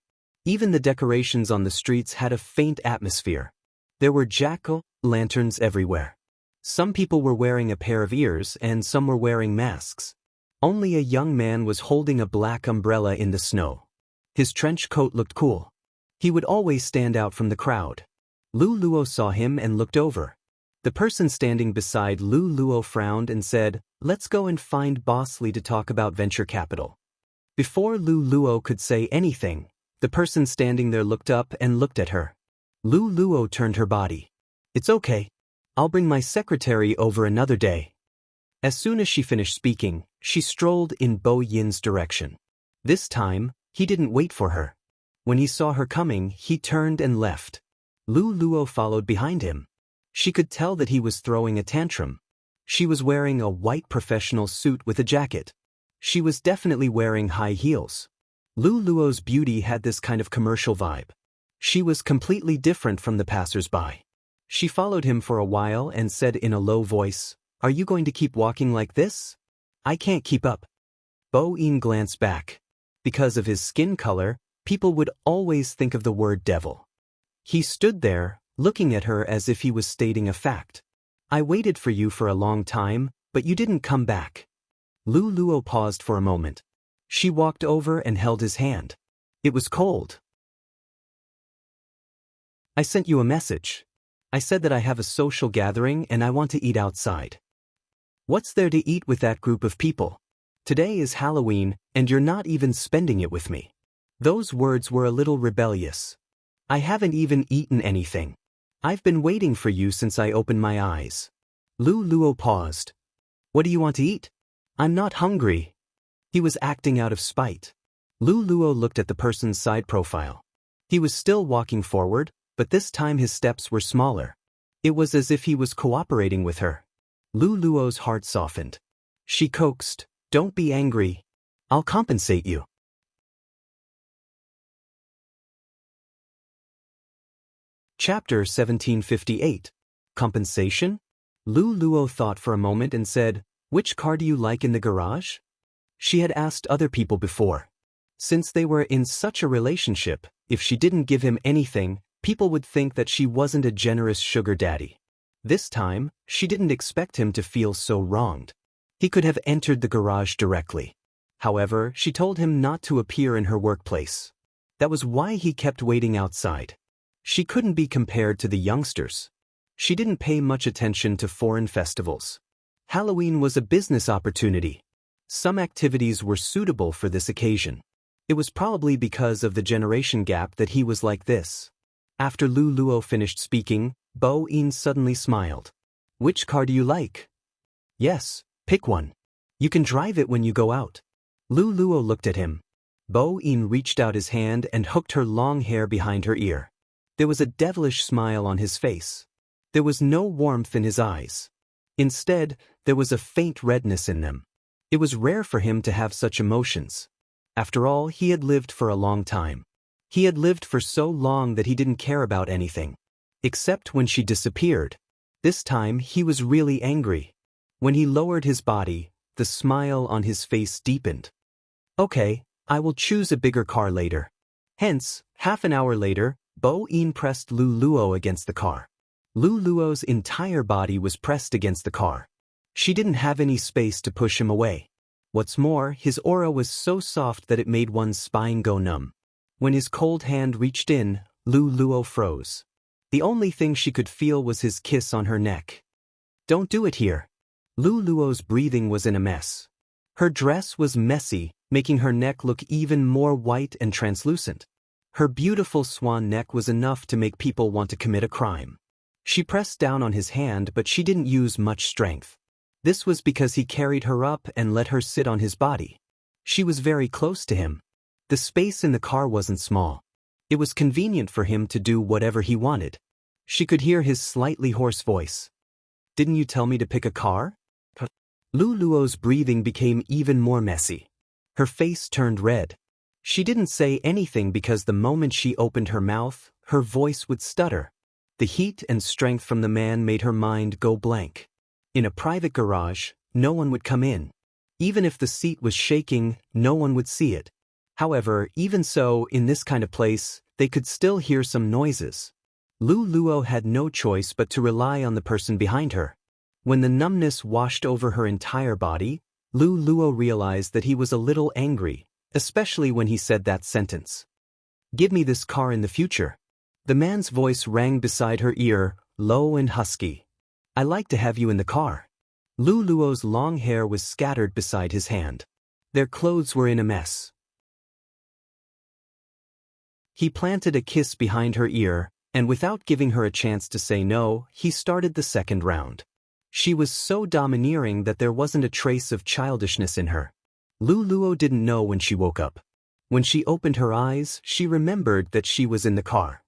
Even the decorations on the streets had a faint atmosphere. There were jack-o'-lanterns everywhere. Some people were wearing a pair of ears and some were wearing masks. Only a young man was holding a black umbrella in the snow. His trench coat looked cool. He would always stand out from the crowd. Lu Luo saw him and looked over. The person standing beside Lu Luo frowned and said, "Let's go and find Boss Lee to talk about venture capital." Before Lu Luo could say anything, the person standing there looked up and looked at her. Lu Luo turned her body. "It's okay. I'll bring my secretary over another day." As soon as she finished speaking, she strolled in Bo Yin's direction. This time, he didn't wait for her. When he saw her coming, he turned and left. Lu Luo followed behind him. She could tell that he was throwing a tantrum. She was wearing a white professional suit with a jacket. She was definitely wearing high heels. Lu Luo's beauty had this kind of commercial vibe. She was completely different from the passers-by. She followed him for a while and said in a low voice, "Are you going to keep walking like this? I can't keep up." Bo-in glanced back. Because of his skin color, people would always think of the word devil. He stood there, looking at her as if he was stating a fact. I waited for you for a long time, but you didn't come back. Lu Luo paused for a moment. She walked over and held his hand. It was cold. I sent you a message. I said that I have a social gathering and I want to eat outside. What's there to eat with that group of people? Today is Halloween, and you're not even spending it with me. Those words were a little rebellious. I haven't even eaten anything. I've been waiting for you since I opened my eyes. Lu Luo paused. What do you want to eat? I'm not hungry. He was acting out of spite. Lu Luo looked at the person's side profile. He was still walking forward, but this time his steps were smaller. It was as if he was cooperating with her. Lu Luo's heart softened. She coaxed, "Don't be angry. I'll compensate you." Chapter 1758. Compensation? Lu Luo thought for a moment and said, "Which car do you like in the garage?" She had asked other people before. Since they were in such a relationship, if she didn't give him anything, people would think that she wasn't a generous sugar daddy. This time, she didn't expect him to feel so wronged. He could have entered the garage directly. However, she told him not to appear in her workplace. That was why he kept waiting outside. She couldn't be compared to the youngsters. She didn't pay much attention to foreign festivals. Halloween was a business opportunity. Some activities were suitable for this occasion. It was probably because of the generation gap that he was like this. After Lu Luo finished speaking, Bo-in suddenly smiled. Which car do you like? Yes, pick one. You can drive it when you go out. Lu Luo looked at him. Bo-in reached out his hand and hooked her long hair behind her ear. There was a devilish smile on his face. There was no warmth in his eyes. Instead, there was a faint redness in them. It was rare for him to have such emotions. After all, he had lived for a long time. He had lived for so long that he didn't care about anything. Except when she disappeared. This time, he was really angry. When he lowered his body, the smile on his face deepened. Okay, I will choose a bigger car later. Hence, half an hour later, Bo-in pressed Lu Luo against the car. Lu Luo's entire body was pressed against the car. She didn't have any space to push him away. What's more, his aura was so soft that it made one's spine go numb. When his cold hand reached in, Lu Luo froze. The only thing she could feel was his kiss on her neck. Don't do it here. Lu Luo's breathing was in a mess. Her dress was messy, making her neck look even more white and translucent. Her beautiful swan neck was enough to make people want to commit a crime. She pressed down on his hand, but she didn't use much strength. This was because he carried her up and let her sit on his body. She was very close to him. The space in the car wasn't small. It was convenient for him to do whatever he wanted. She could hear his slightly hoarse voice. Didn't you tell me to pick a car? Lu Luo's breathing became even more messy. Her face turned red. She didn't say anything because the moment she opened her mouth, her voice would stutter. The heat and strength from the man made her mind go blank. In a private garage, no one would come in. Even if the seat was shaking, no one would see it. However, even so, in this kind of place, they could still hear some noises. Lu Luo had no choice but to rely on the person behind her. When the numbness washed over her entire body, Lu Luo realized that he was a little angry, especially when he said that sentence. Give me this car in the future. The man's voice rang beside her ear, low and husky. I like to have you in the car. Lu Luo's long hair was scattered beside his hand. Their clothes were in a mess. He planted a kiss behind her ear, and without giving her a chance to say no, he started the second round. She was so domineering that there wasn't a trace of childishness in her. Lu Luo didn't know when she woke up. When she opened her eyes, she remembered that she was in the car.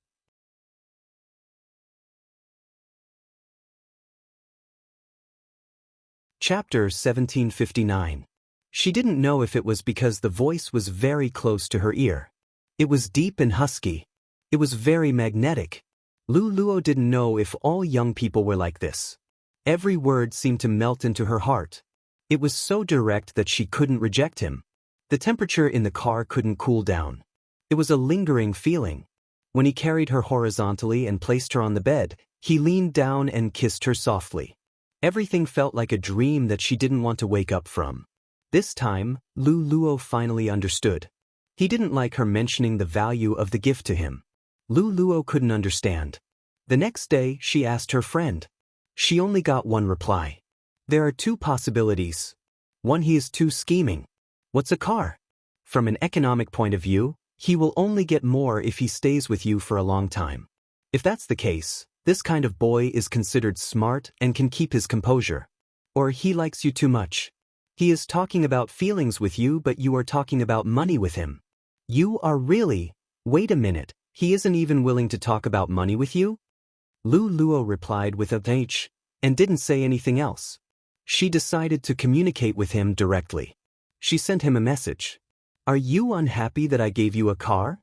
Chapter 1759. She didn't know if it was because the voice was very close to her ear. It was deep and husky. It was very magnetic. Lu Luo didn't know if all young people were like this. Every word seemed to melt into her heart. It was so direct that she couldn't reject him. The temperature in the car couldn't cool down. It was a lingering feeling. When he carried her horizontally and placed her on the bed, he leaned down and kissed her softly. Everything felt like a dream that she didn't want to wake up from. This time, Lu Luo finally understood. He didn't like her mentioning the value of the gift to him. Lu Luo couldn't understand. The next day, she asked her friend. She only got one reply. There are two possibilities. One, he is too scheming. What's a car? From an economic point of view, he will only get more if he stays with you for a long time. If that's the case, this kind of boy is considered smart and can keep his composure. Or he likes you too much. He is talking about feelings with you, but you are talking about money with him. You are really… Wait a minute, he isn't even willing to talk about money with you? Lu Luo replied with a H, and didn't say anything else. She decided to communicate with him directly. She sent him a message. Are you unhappy that I gave you a car?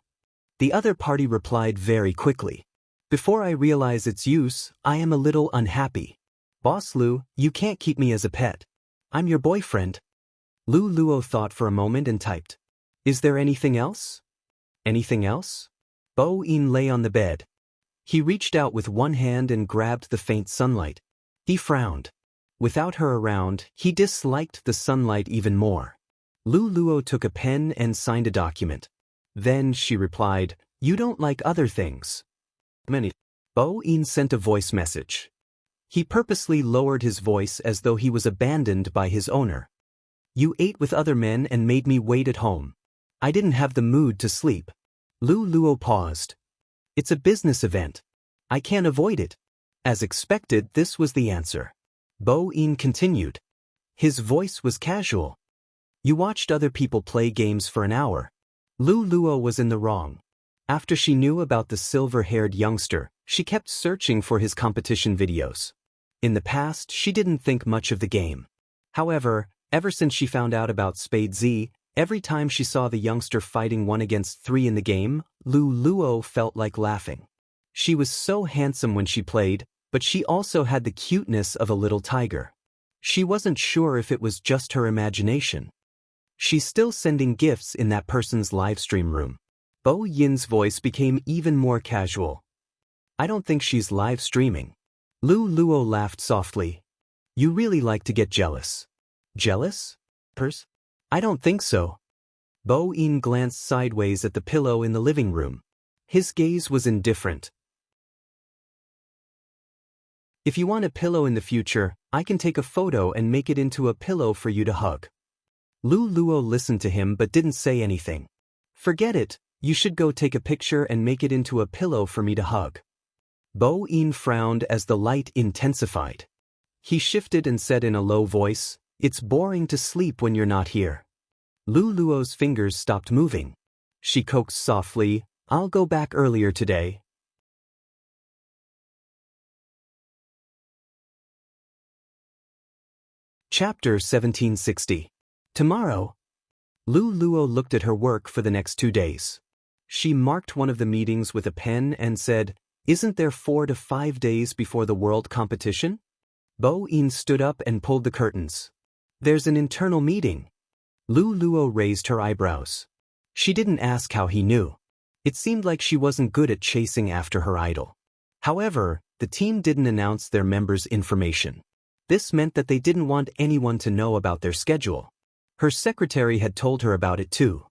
The other party replied very quickly. Before I realize its use, I am a little unhappy. Boss Lu, you can't keep me as a pet. I'm your boyfriend. Lu Luo thought for a moment and typed. Is there anything else? Anything else? Bo Yin lay on the bed. He reached out with one hand and grabbed the faint sunlight. He frowned. Without her around, he disliked the sunlight even more. Lu Luo took a pen and signed a document. Then she replied, You don't like other things. Many. Bo Yin sent a voice message. He purposely lowered his voice as though he was abandoned by his owner. You ate with other men and made me wait at home. I didn't have the mood to sleep. Lu Luo paused. It's a business event. I can't avoid it. As expected, this was the answer. Bo Yin continued. His voice was casual. You watched other people play games for an hour. Lu Luo was in the wrong. After she knew about the silver-haired youngster, she kept searching for his competition videos. In the past, she didn't think much of the game. However, ever since she found out about Spade Z, every time she saw the youngster fighting 1 against 3 in the game, Lu Luo felt like laughing. She was so handsome when she played, but she also had the cuteness of a little tiger. She wasn't sure if it was just her imagination. She's still sending gifts in that person's livestream room. Bo Yin's voice became even more casual. I don't think she's live streaming. Lu Luo laughed softly. You really like to get jealous. Jealous? Purse? I don't think so. Bo Yin glanced sideways at the pillow in the living room. His gaze was indifferent. If you want a pillow in the future, I can take a photo and make it into a pillow for you to hug. Lu Luo listened to him but didn't say anything. Forget it, you should go take a picture and make it into a pillow for me to hug. Bo Yin frowned as the light intensified. He shifted and said in a low voice, It's boring to sleep when you're not here. Lu Luo's fingers stopped moving. She coaxed softly, I'll go back earlier today. Chapter 1760. Tomorrow. Lu Luo looked at her work for the next 2 days. She marked one of the meetings with a pen and said, Isn't there 4 to 5 days before the world competition? Bo Yin stood up and pulled the curtains. There's an internal meeting. Lu Luo raised her eyebrows. She didn't ask how he knew. It seemed like she wasn't good at chasing after her idol. However, the team didn't announce their members' information. This meant that they didn't want anyone to know about their schedule. Her secretary had told her about it too.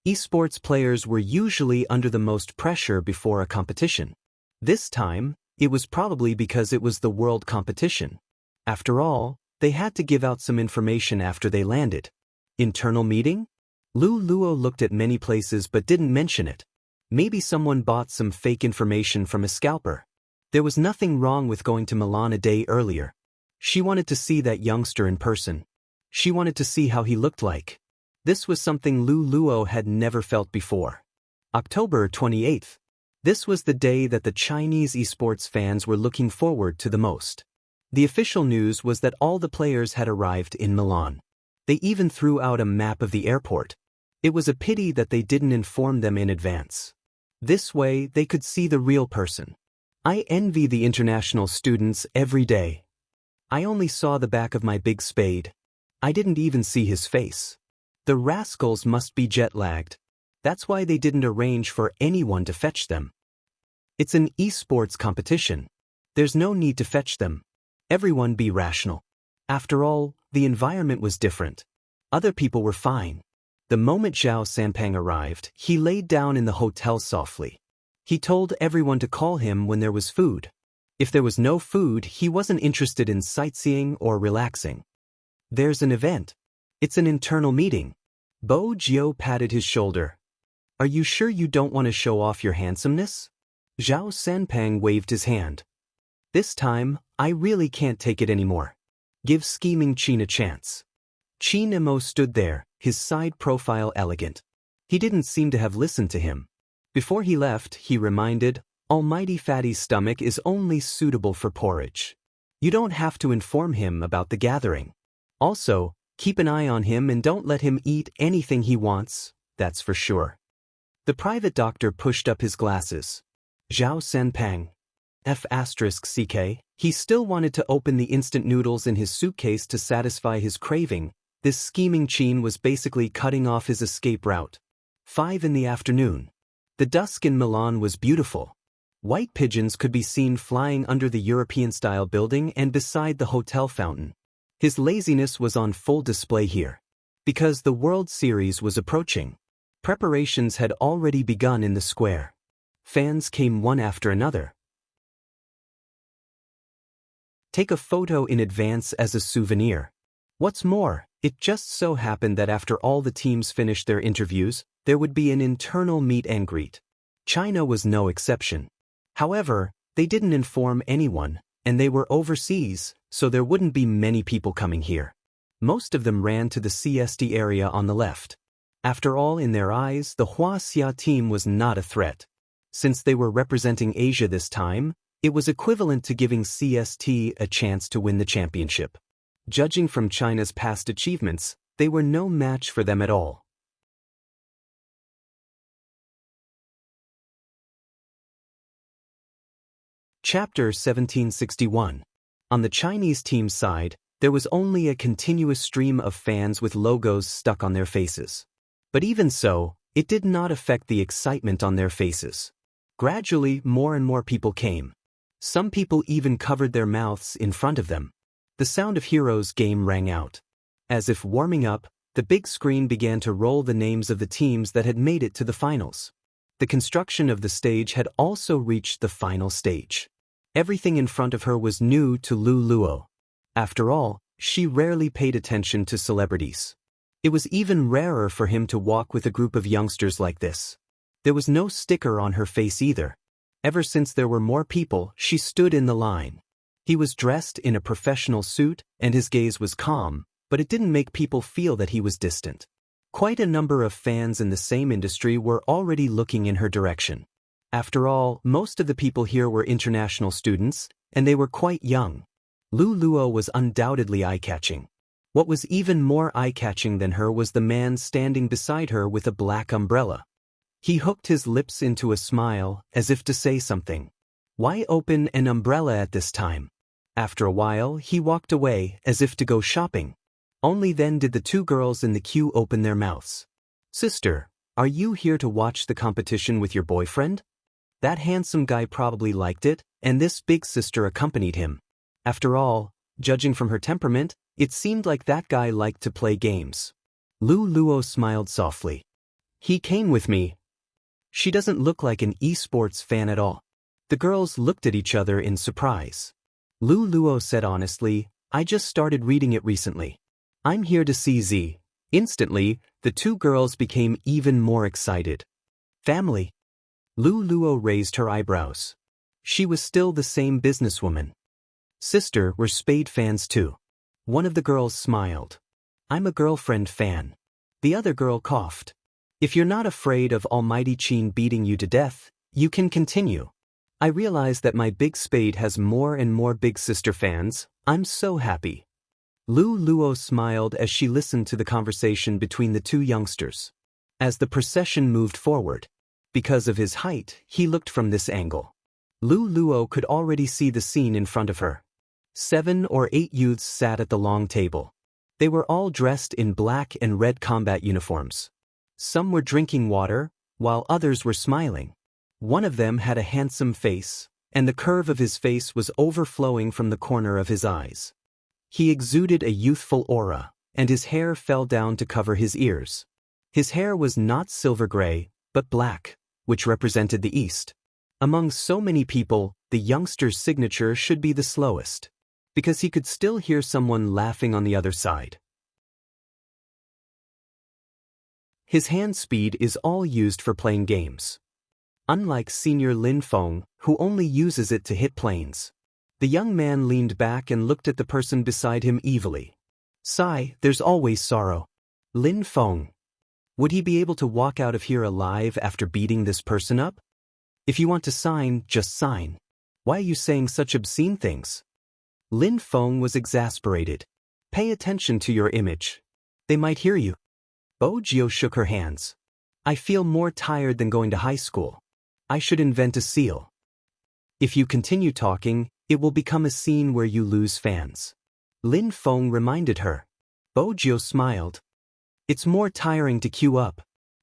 Esports players were usually under the most pressure before a competition. This time, it was probably because it was the world competition. After all, they had to give out some information after they landed. Internal meeting? Lu Luo looked at many places but didn't mention it. Maybe someone bought some fake information from a scalper. There was nothing wrong with going to Milan a day earlier. She wanted to see that youngster in person. She wanted to see how he looked like. This was something Lu Luo had never felt before. October 28th. This was the day that the Chinese esports fans were looking forward to the most. The official news was that all the players had arrived in Milan. They even threw out a map of the airport. It was a pity that they didn't inform them in advance. This way, they could see the real person. I envy the international students every day. I only saw the back of my big spade. I didn't even see his face. The rascals must be jet-lagged. That's why they didn't arrange for anyone to fetch them. It's an esports competition. There's no need to fetch them. Everyone be rational. After all, the environment was different. Other people were fine. The moment Zhao Sanpang arrived, he laid down in the hotel softly. He told everyone to call him when there was food. If there was no food, he wasn't interested in sightseeing or relaxing. There's an event. It's an internal meeting. Bo Jiao patted his shoulder. Are you sure you don't want to show off your handsomeness? Zhao Sanpang waved his hand. This time, I really can't take it anymore. Give scheming Qin a chance. Qin Emo stood there, his side profile elegant. He didn't seem to have listened to him. Before he left, he reminded, Almighty Fatty's stomach is only suitable for porridge. You don't have to inform him about the gathering. Also, keep an eye on him and don't let him eat anything he wants, that's for sure. The private doctor pushed up his glasses. Zhao Sanpang. F***ck, he still wanted to open the instant noodles in his suitcase to satisfy his craving. This scheming Qin was basically cutting off his escape route. 5 in the afternoon. The dusk in Milan was beautiful. White pigeons could be seen flying under the European-style building and beside the hotel fountain. His laziness was on full display here. Because the World Series was approaching. Preparations had already begun in the square. Fans came one after another. Take a photo in advance as a souvenir. What's more, it just so happened that after all the teams finished their interviews, there would be an internal meet and greet. China was no exception. However, they didn't inform anyone, and they were overseas, so there wouldn't be many people coming here. Most of them ran to the CSD area on the left. After all, in their eyes, the Huaxia team was not a threat. Since they were representing Asia this time, it was equivalent to giving CST a chance to win the championship. Judging from China's past achievements, they were no match for them at all. Chapter 1761. On the Chinese team's side, there was only a continuous stream of fans with logos stuck on their faces. But even so, it did not affect the excitement on their faces. Gradually, more and more people came. Some people even covered their mouths in front of them. The Sound of Heroes game rang out. As if warming up, the big screen began to roll the names of the teams that had made it to the finals. The construction of the stage had also reached the final stage. Everything in front of her was new to Lu Luo. After all, she rarely paid attention to celebrities. It was even rarer for him to walk with a group of youngsters like this. There was no sticker on her face either. Ever since there were more people, she stood in the line. He was dressed in a professional suit, and his gaze was calm, but it didn't make people feel that he was distant. Quite a number of fans in the same industry were already looking in her direction. After all, most of the people here were international students, and they were quite young. Lu Luo was undoubtedly eye-catching. What was even more eye-catching than her was the man standing beside her with a black umbrella. He hooked his lips into a smile, as if to say something. Why open an umbrella at this time? After a while, he walked away, as if to go shopping. Only then did the two girls in the queue open their mouths. Sister, are you here to watch the competition with your boyfriend? That handsome guy probably liked it, and this big sister accompanied him. After all, judging from her temperament, it seemed like that guy liked to play games. Lu Luo smiled softly. He came with me. She doesn't look like an esports fan at all. The girls looked at each other in surprise. Lu Luo said honestly, I just started reading it recently. I'm here to see Z. Instantly, the two girls became even more excited. Family. Lu Luo raised her eyebrows. She was still the same businesswoman. Sister, we're Spade fans too. One of the girls smiled. I'm a girlfriend fan. The other girl coughed. If you're not afraid of Almighty Qin beating you to death, you can continue. I realize that my big Spade has more and more big sister fans. I'm so happy. Lu Luo smiled as she listened to the conversation between the two youngsters. As the procession moved forward, because of his height, he looked from this angle. Lu Luo could already see the scene in front of her. 7 or 8 youths sat at the long table. They were all dressed in black and red combat uniforms. Some were drinking water, while others were smiling. One of them had a handsome face, and the curve of his face was overflowing from the corner of his eyes. He exuded a youthful aura, and his hair fell down to cover his ears. His hair was not silver gray, but black, which represented the East. Among so many people, the youngster's signature should be the slowest, because he could still hear someone laughing on the other side. His hand speed is all used for playing games. Unlike Senior Lin Feng, who only uses it to hit planes. The young man leaned back and looked at the person beside him evilly. Sigh, there's always sorrow. Lin Feng. Would he be able to walk out of here alive after beating this person up? If you want to sign, just sign. Why are you saying such obscene things? Lin Feng was exasperated. Pay attention to your image. They might hear you. Bo Jio shook her hands. I feel more tired than going to high school. I should invent a seal. If you continue talking, it will become a scene where you lose fans. Lin Feng reminded her. Bo Jio smiled. It's more tiring to queue up.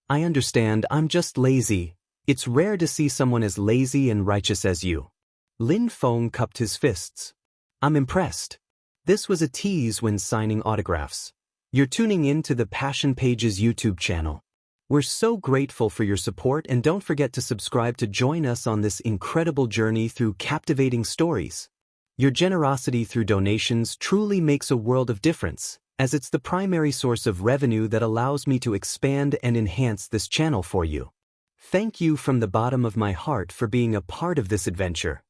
I understand, I'm just lazy. It's rare to see someone as lazy and righteous as you. Lin Feng cupped his fists. I'm impressed. This was a tease when signing autographs. You're tuning in to the Passion Pages YouTube channel. We're so grateful for your support, and don't forget to subscribe to join us on this incredible journey through captivating stories. Your generosity through donations truly makes a world of difference, as it's the primary source of revenue that allows me to expand and enhance this channel for you. Thank you from the bottom of my heart for being a part of this adventure.